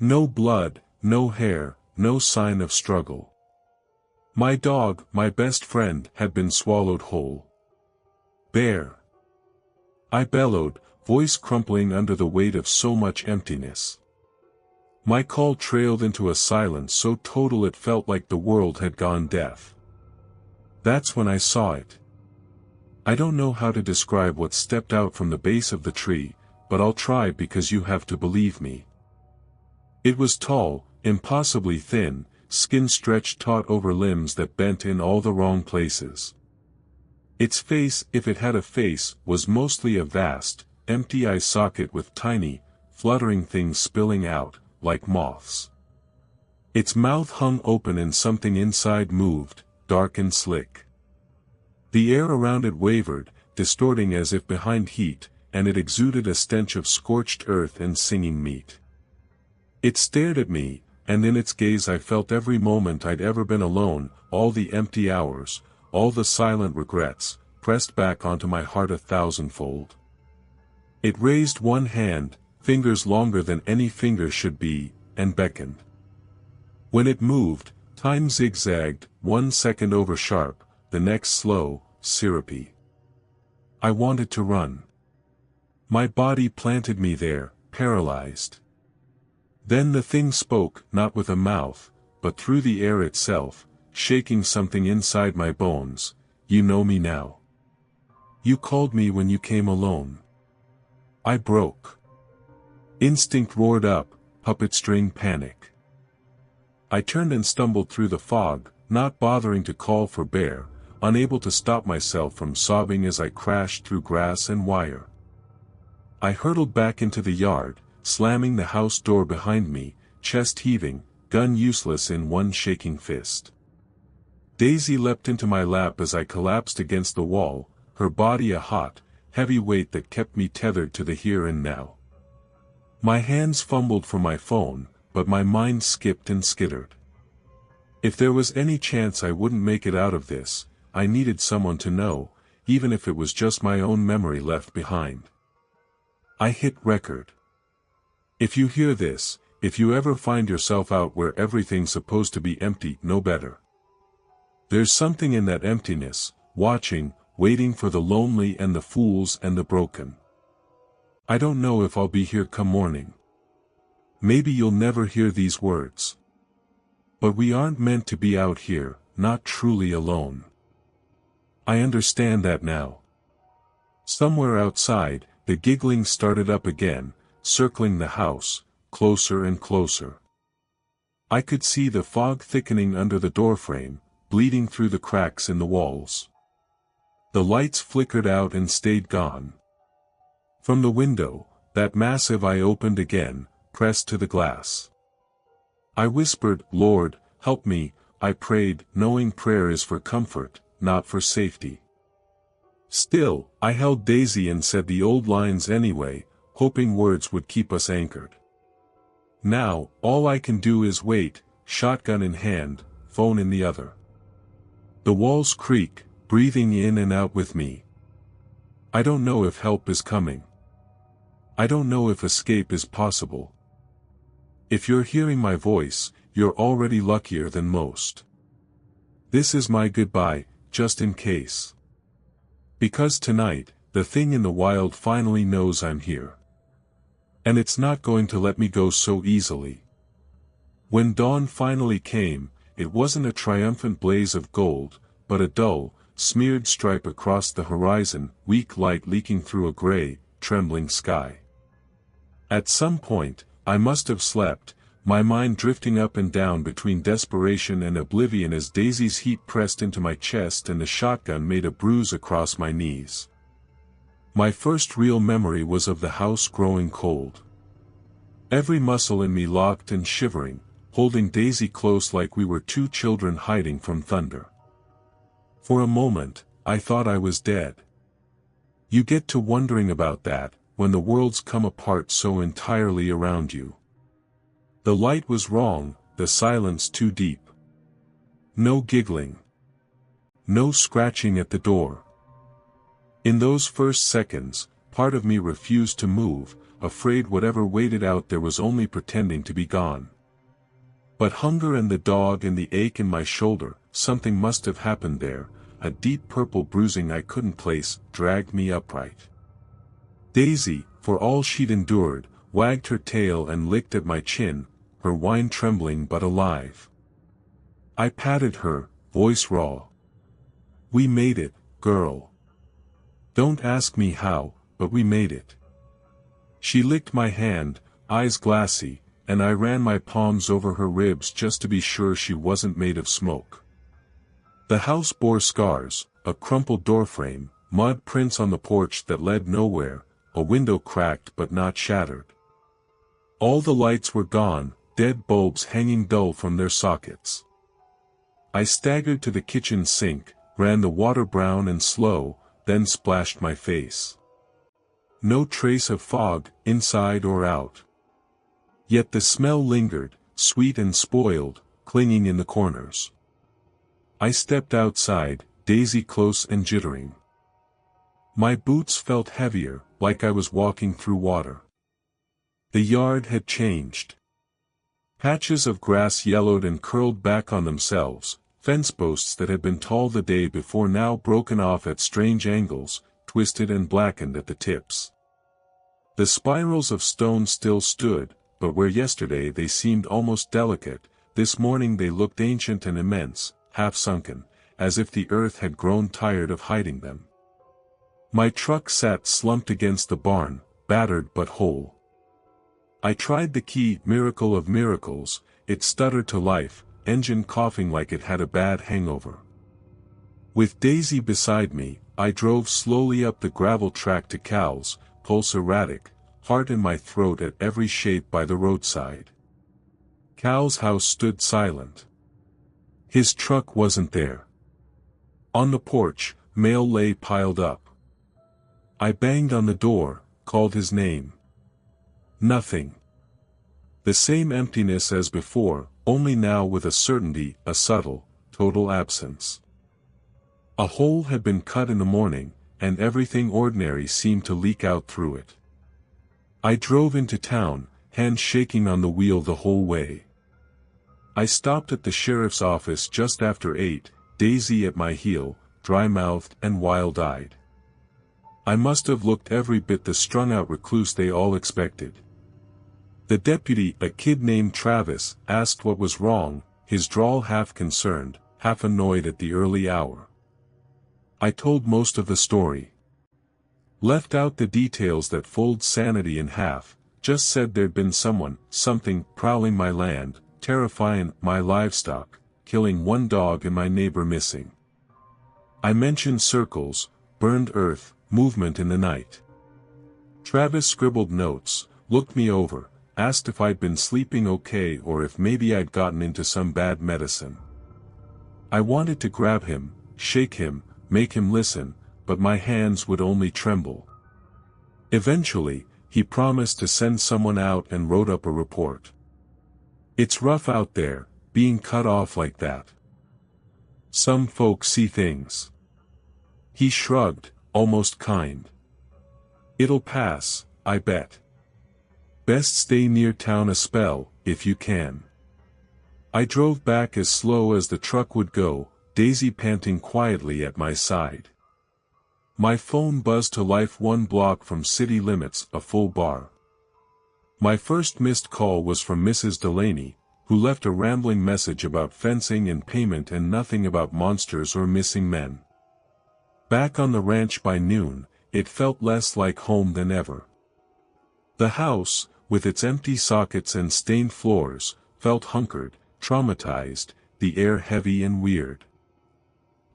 No blood, no hair, no sign of struggle. My dog, my best friend, had been swallowed whole. Bear! I bellowed, voice crumpling under the weight of so much emptiness. My call trailed into a silence so total it felt like the world had gone deaf. That's when I saw it. I don't know how to describe what stepped out from the base of the tree, but I'll try because you have to believe me. It was tall, impossibly thin, skin stretched taut over limbs that bent in all the wrong places. Its face, if it had a face, was mostly a vast, empty eye socket with tiny, fluttering things spilling out, like moths. Its mouth hung open and something inside moved, dark and slick. The air around it wavered, distorting as if behind heat, and it exuded a stench of scorched earth and singing meat. It stared at me, and in its gaze I felt every moment I'd ever been alone, all the empty hours, all the silent regrets, pressed back onto my heart 1,000-fold. It raised one hand, fingers longer than any finger should be, and beckoned. When it moved, time zigzagged, 1 second over sharp, the next slow, syrupy. I wanted to run. My body planted me there, paralyzed. Then the thing spoke, not with a mouth, but through the air itself, shaking something inside my bones. You know me now. You called me when you came alone. I broke. Instinct roared up, puppet string panic. I turned and stumbled through the fog, not bothering to call for Bear, unable to stop myself from sobbing as I crashed through grass and wire. I hurtled back into the yard, slamming the house door behind me, chest heaving, gun useless in one shaking fist. Daisy leapt into my lap as I collapsed against the wall, her body a hot, heavy weight that kept me tethered to the here and now. My hands fumbled for my phone, but my mind skipped and skittered. If there was any chance I wouldn't make it out of this, I needed someone to know, even if it was just my own memory left behind. I hit record. If you hear this, if you ever find yourself out where everything's supposed to be empty, no better. There's something in that emptiness, watching, waiting for the lonely and the fools and the broken. I don't know if I'll be here come morning. Maybe you'll never hear these words. But we aren't meant to be out here, not truly alone. I understand that now. Somewhere outside, the giggling started up again, circling the house, closer and closer. I could see the fog thickening under the doorframe, bleeding through the cracks in the walls. The lights flickered out and stayed gone. From the window, that massive eye opened again, pressed to the glass. I whispered, "Lord, help me," I prayed, knowing prayer is for comfort, not for safety. Still, I held Daisy and said the old lines anyway, hoping words would keep us anchored. Now, all I can do is wait, shotgun in hand, phone in the other. The walls creak, breathing in and out with me. I don't know if help is coming. I don't know if escape is possible. If you're hearing my voice, you're already luckier than most. This is my goodbye, just in case. Because tonight, the thing in the wild finally knows I'm here. And it's not going to let me go so easily. When dawn finally came, it wasn't a triumphant blaze of gold, but a dull, smeared stripe across the horizon, weak light leaking through a gray, trembling sky. At some point, I must have slept, my mind drifting up and down between desperation and oblivion as Daisy's heat pressed into my chest and the shotgun made a bruise across my knees. My first real memory was of the house growing cold. Every muscle in me locked and shivering, holding Daisy close like we were two children hiding from thunder. For a moment, I thought I was dead. You get to wondering about that, when the worlds come apart so entirely around you. The light was wrong, the silence too deep. No giggling. No scratching at the door. In those first seconds, part of me refused to move, afraid whatever waited out there was only pretending to be gone. But hunger and the dog and the ache in my shoulder, something must have happened there. A deep purple bruising I couldn't place, dragged me upright. Daisy, for all she'd endured, wagged her tail and licked at my chin, her whine trembling but alive. I patted her, voice raw. We made it, girl. Don't ask me how, but we made it. She licked my hand, eyes glassy, and I ran my palms over her ribs just to be sure she wasn't made of smoke. The house bore scars, a crumpled doorframe, mud prints on the porch that led nowhere, a window cracked but not shattered. All the lights were gone, dead bulbs hanging dull from their sockets. I staggered to the kitchen sink, ran the water brown and slow, then splashed my face. No trace of fog, inside or out. Yet the smell lingered, sweet and spoiled, clinging in the corners. I stepped outside, Daisy close and jittering. My boots felt heavier, like I was walking through water. The yard had changed. Patches of grass yellowed and curled back on themselves, fence posts that had been tall the day before now broken off at strange angles, twisted and blackened at the tips. The spirals of stone still stood, but where yesterday they seemed almost delicate, this morning they looked ancient and immense, half-sunken, as if the earth had grown tired of hiding them. My truck sat slumped against the barn, battered but whole. I tried the key, miracle of miracles, it stuttered to life, engine coughing like it had a bad hangover. With Daisy beside me, I drove slowly up the gravel track to Cal's, pulse erratic, heart in my throat at every shape by the roadside. Cal's house stood silent. His truck wasn't there. On the porch, mail lay piled up. I banged on the door, called his name. Nothing. The same emptiness as before, only now with a certainty, a subtle, total absence. A hole had been cut in the morning, and everything ordinary seemed to leak out through it. I drove into town, hands shaking on the wheel the whole way. I stopped at the sheriff's office just after 8, Daisy at my heel, dry-mouthed and wild-eyed. I must have looked every bit the strung-out recluse they all expected. The deputy, a kid named Travis, asked what was wrong, his drawl half concerned, half annoyed at the early hour. I told most of the story. Left out the details that fold sanity in half, just said there'd been someone, something, prowling my land, terrifying my livestock, killing one dog and my neighbor missing. I mentioned circles, burned earth, movement in the night. Travis scribbled notes, looked me over, asked if I'd been sleeping okay or if maybe I'd gotten into some bad medicine. I wanted to grab him, shake him, make him listen, but my hands would only tremble. Eventually, he promised to send someone out and wrote up a report. It's rough out there, being cut off like that. Some folks see things. He shrugged, almost kind. It'll pass, I bet. Best stay near town a spell, if you can. I drove back as slow as the truck would go, Daisy panting quietly at my side. My phone buzzed to life 1 block from city limits, a full bar. My first missed call was from Mrs. Delaney, who left a rambling message about fencing and payment and nothing about monsters or missing men. Back on the ranch by noon, it felt less like home than ever. The house, with its empty sockets and stained floors, felt hunkered, traumatized, the air heavy and weird.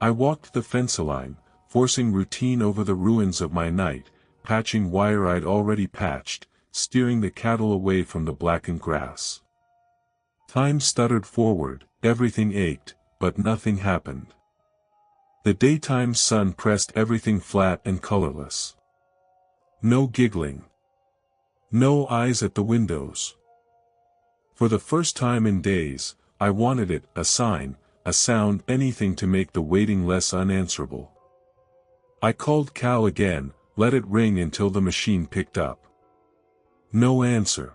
I walked the fence line, forcing routine over the ruins of my night, patching wire I'd already patched, steering the cattle away from the blackened grass. Time stuttered forward, everything ached, but nothing happened. The daytime sun pressed everything flat and colorless. No giggling. No eyes at the windows. For the first time in days, I wanted it, a sign, a sound, anything to make the waiting less unanswerable. I called Cal again, let it ring until the machine picked up. No answer.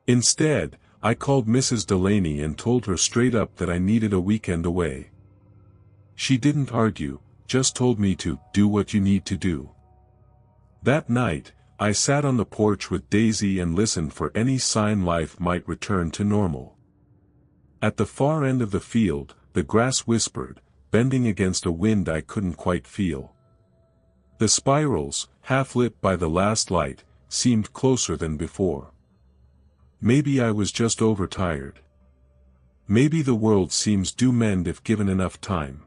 Instead, I called Mrs. Delaney and told her straight up that I needed a weekend away. She didn't argue, just told me to do what you need to do. That night, I sat on the porch with Daisy and listened for any sign life might return to normal. At the far end of the field, the grass whispered, bending against a wind I couldn't quite feel. The spirals, half lit by the last light, seemed closer than before. Maybe I was just overtired. Maybe the world seems due mend if given enough time.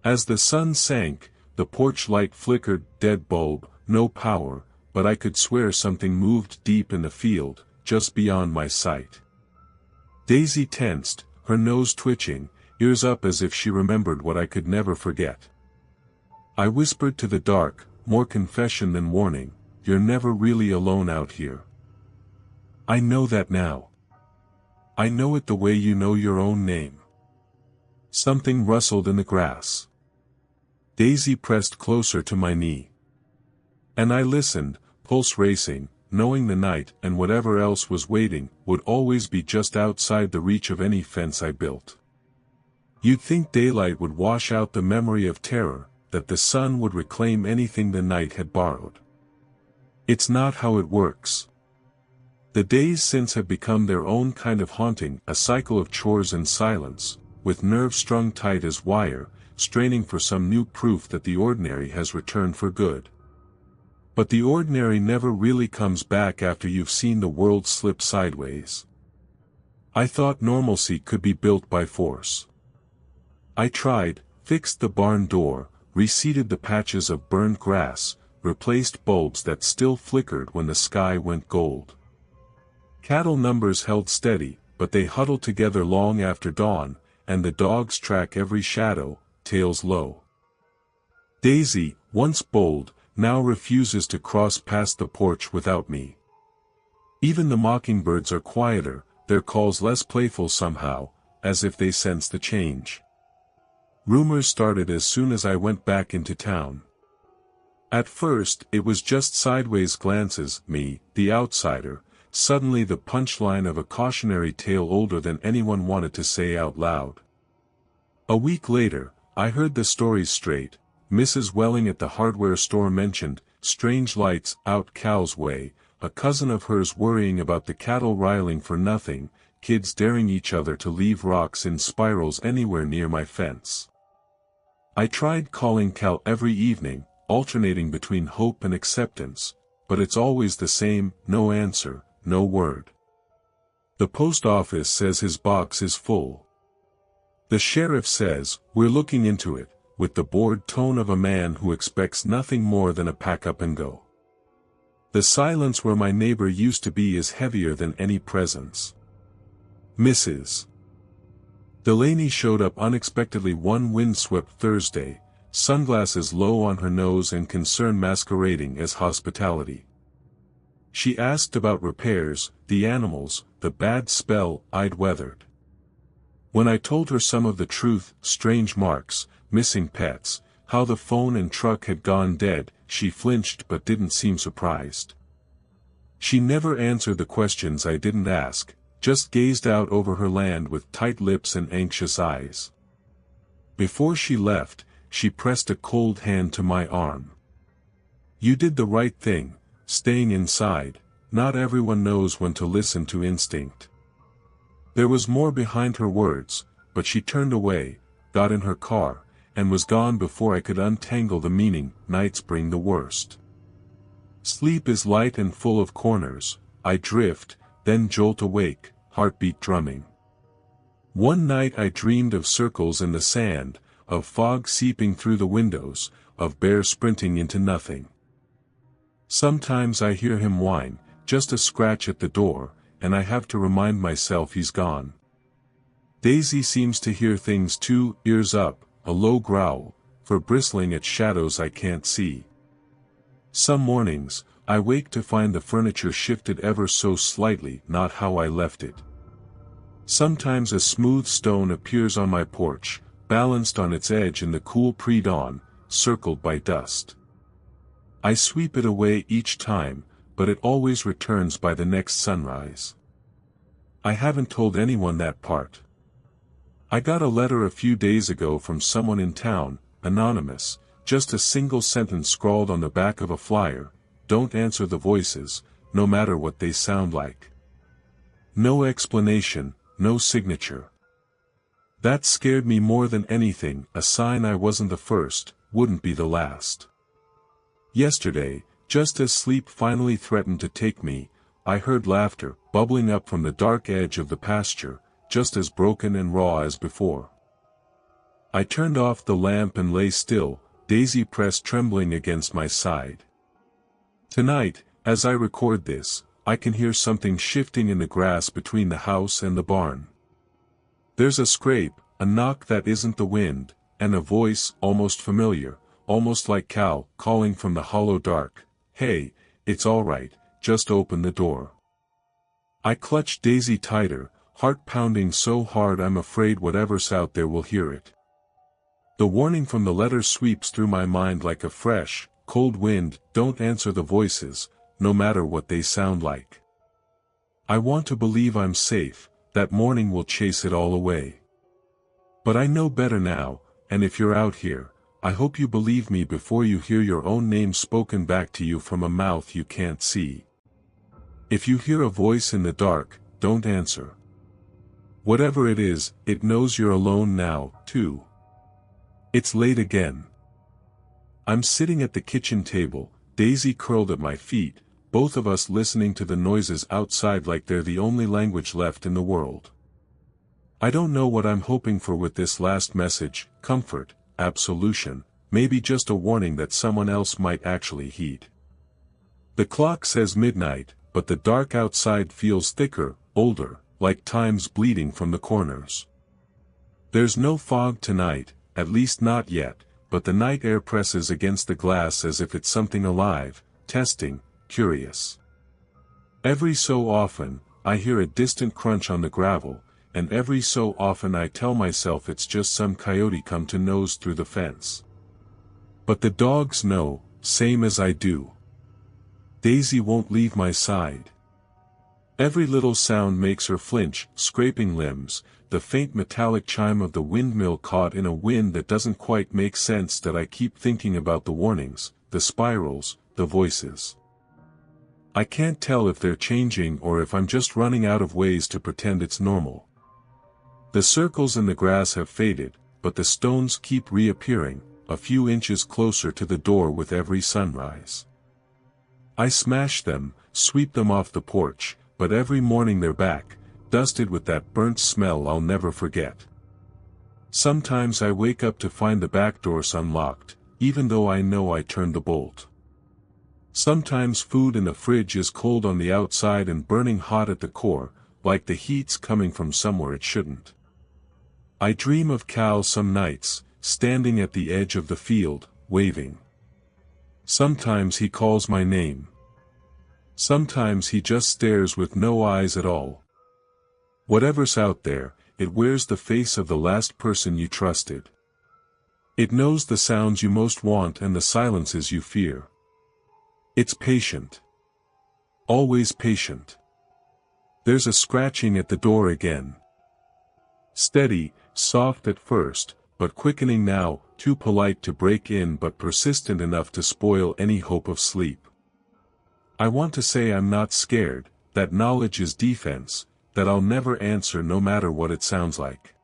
As the sun sank, the porch light flickered, dead bulb, no power, but I could swear something moved deep in the field, just beyond my sight. Daisy tensed, her nose twitching, ears up as if she remembered what I could never forget. I whispered to the dark, more confession than warning, you're never really alone out here. I know that now. I know it the way you know your own name. Something rustled in the grass. Daisy pressed closer to my knee. And I listened, pulse racing, knowing the night and whatever else was waiting would always be just outside the reach of any fence I built. You'd think daylight would wash out the memory of terror, that the sun would reclaim anything the night had borrowed. It's not how it works. The days since have become their own kind of haunting, a cycle of chores and silence, with nerves strung tight as wire, straining for some new proof that the ordinary has returned for good. But the ordinary never really comes back after you've seen the world slip sideways. I thought normalcy could be built by force. I tried, fixed the barn door, reseeded the patches of burned grass, replaced bulbs that still flickered when the sky went gold. Cattle numbers held steady, but they huddled together long after dawn, and the dogs track every shadow, tails low. Daisy, once bold, now refuses to cross past the porch without me. Even the mockingbirds are quieter, their calls less playful somehow, as if they sense the change. Rumors started as soon as I went back into town. At first, it was just sideways glances, me, the outsider, suddenly the punchline of a cautionary tale older than anyone wanted to say out loud. A week later, I heard the stories straight. Mrs. Welling at the hardware store mentioned, strange lights out Cal's way, a cousin of hers worrying about the cattle riling for nothing, kids daring each other to leave rocks in spirals anywhere near my fence. I tried calling Cal every evening, alternating between hope and acceptance, but it's always the same, no answer, no word. The post office says his box is full. The sheriff says, we're looking into it, with the bored tone of a man who expects nothing more than a pack up and go. The silence where my neighbor used to be is heavier than any presence. Mrs. Delaney showed up unexpectedly one windswept Thursday, sunglasses low on her nose and concern masquerading as hospitality. She asked about repairs, the animals, the bad spell I'd weathered. When I told her some of the truth, strange marks, missing pets, how the phone and truck had gone dead, she flinched but didn't seem surprised. She never answered the questions I didn't ask, just gazed out over her land with tight lips and anxious eyes. Before she left, she pressed a cold hand to my arm. You did the right thing, staying inside. Not everyone knows when to listen to instinct. There was more behind her words, but she turned away, got in her car, and was gone before I could untangle the meaning. Nights bring the worst. Sleep is light and full of corners. I drift, then jolt awake, heartbeat drumming. One night I dreamed of circles in the sand, of fog seeping through the windows, of bears sprinting into nothing. Sometimes I hear him whine, just a scratch at the door, and I have to remind myself he's gone. Daisy seems to hear things too, ears up, a low growl, for bristling at shadows I can't see. Some mornings, I wake to find the furniture shifted ever so slightly, not how I left it. Sometimes a smooth stone appears on my porch, balanced on its edge in the cool pre-dawn, circled by dust. I sweep it away each time, but it always returns by the next sunrise. I haven't told anyone that part. I got a letter a few days ago from someone in town, anonymous, just a single sentence scrawled on the back of a flyer: "Don't answer the voices, no matter what they sound like." No explanation, no signature. That scared me more than anything, a sign I wasn't the first, wouldn't be the last. Yesterday, just as sleep finally threatened to take me, I heard laughter, bubbling up from the dark edge of the pasture, just as broken and raw as before. I turned off the lamp and lay still, Daisy pressed trembling against my side. Tonight, as I record this, I can hear something shifting in the grass between the house and the barn. There's a scrape, a knock that isn't the wind, and a voice, almost familiar, almost like Cal, calling from the hollow dark, "Hey, it's all right, just open the door." I clutch Daisy tighter, heart pounding so hard I'm afraid whatever's out there will hear it. The warning from the letter sweeps through my mind like a fresh, cold wind: don't answer the voices, no matter what they sound like. I want to believe I'm safe, that morning will chase it all away. But I know better now, and if you're out here, I hope you believe me before you hear your own name spoken back to you from a mouth you can't see. If you hear a voice in the dark, don't answer. Whatever it is, it knows you're alone now, too. It's late again. I'm sitting at the kitchen table, Daisy curled at my feet, both of us listening to the noises outside like they're the only language left in the world. I don't know what I'm hoping for with this last message: comfort, absolution, maybe just a warning that someone else might actually heed. The clock says midnight, but the dark outside feels thicker, older, like time's bleeding from the corners. There's no fog tonight, at least not yet, but the night air presses against the glass as if it's something alive, testing, curious. Every so often, I hear a distant crunch on the gravel, and every so often I tell myself it's just some coyote come to nose through the fence. But the dogs know, same as I do. Daisy won't leave my side. Every little sound makes her flinch: scraping limbs, the faint metallic chime of the windmill caught in a wind that doesn't quite make sense, that I keep thinking about the warnings, the spirals, the voices. I can't tell if they're changing or if I'm just running out of ways to pretend it's normal. The circles in the grass have faded, but the stones keep reappearing, a few inches closer to the door with every sunrise. I smash them, sweep them off the porch, but every morning they're back, dusted with that burnt smell I'll never forget. Sometimes I wake up to find the back doors unlocked, even though I know I turned the bolt. Sometimes food in the fridge is cold on the outside and burning hot at the core, like the heat's coming from somewhere it shouldn't. I dream of Cal some nights, standing at the edge of the field, waving. Sometimes he calls my name. Sometimes he just stares with no eyes at all. Whatever's out there, it wears the face of the last person you trusted. It knows the sounds you most want and the silences you fear. It's patient. Always patient. There's a scratching at the door again. Steady, soft at first, but quickening now, too polite to break in but persistent enough to spoil any hope of sleep. I want to say I'm not scared, that knowledge is defense, that I'll never answer no matter what it sounds like.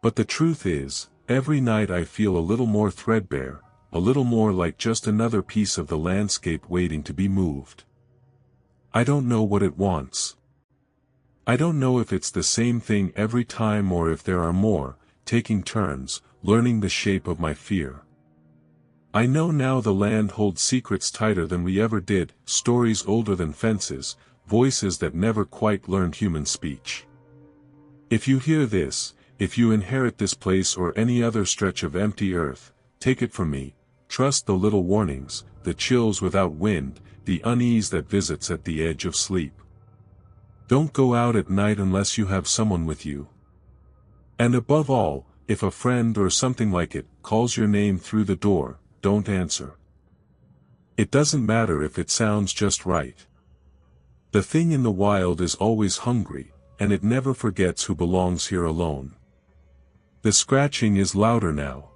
But the truth is, every night I feel a little more threadbare, a little more like just another piece of the landscape waiting to be moved. I don't know what it wants. I don't know if it's the same thing every time or if there are more, taking turns, learning the shape of my fear. I know now the land holds secrets tighter than we ever did, stories older than fences, voices that never quite learned human speech. If you hear this, if you inherit this place or any other stretch of empty earth, take it from me, trust the little warnings, the chills without wind, the unease that visits at the edge of sleep. Don't go out at night unless you have someone with you. And above all, if a friend or something like it calls your name through the door, don't answer. It doesn't matter if it sounds just right. The thing in the wild is always hungry, and it never forgets who belongs here alone. The scratching is louder now.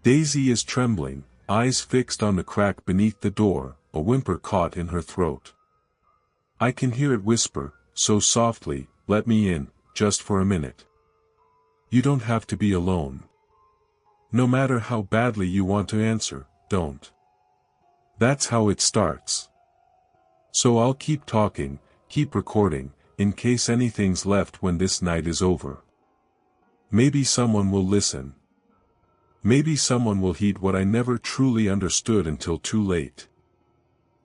Daisy is trembling, eyes fixed on the crack beneath the door, a whimper caught in her throat. I can hear it whisper, so softly, let me in, just for a minute. You don't have to be alone. No matter how badly you want to answer, don't. That's how it starts. So I'll keep talking, keep recording, in case anything's left when this night is over. Maybe someone will listen. Maybe someone will heed what I never truly understood until too late.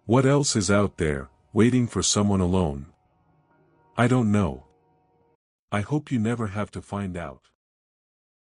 What else is out there, waiting for someone alone? I don't know. I hope you never have to find out.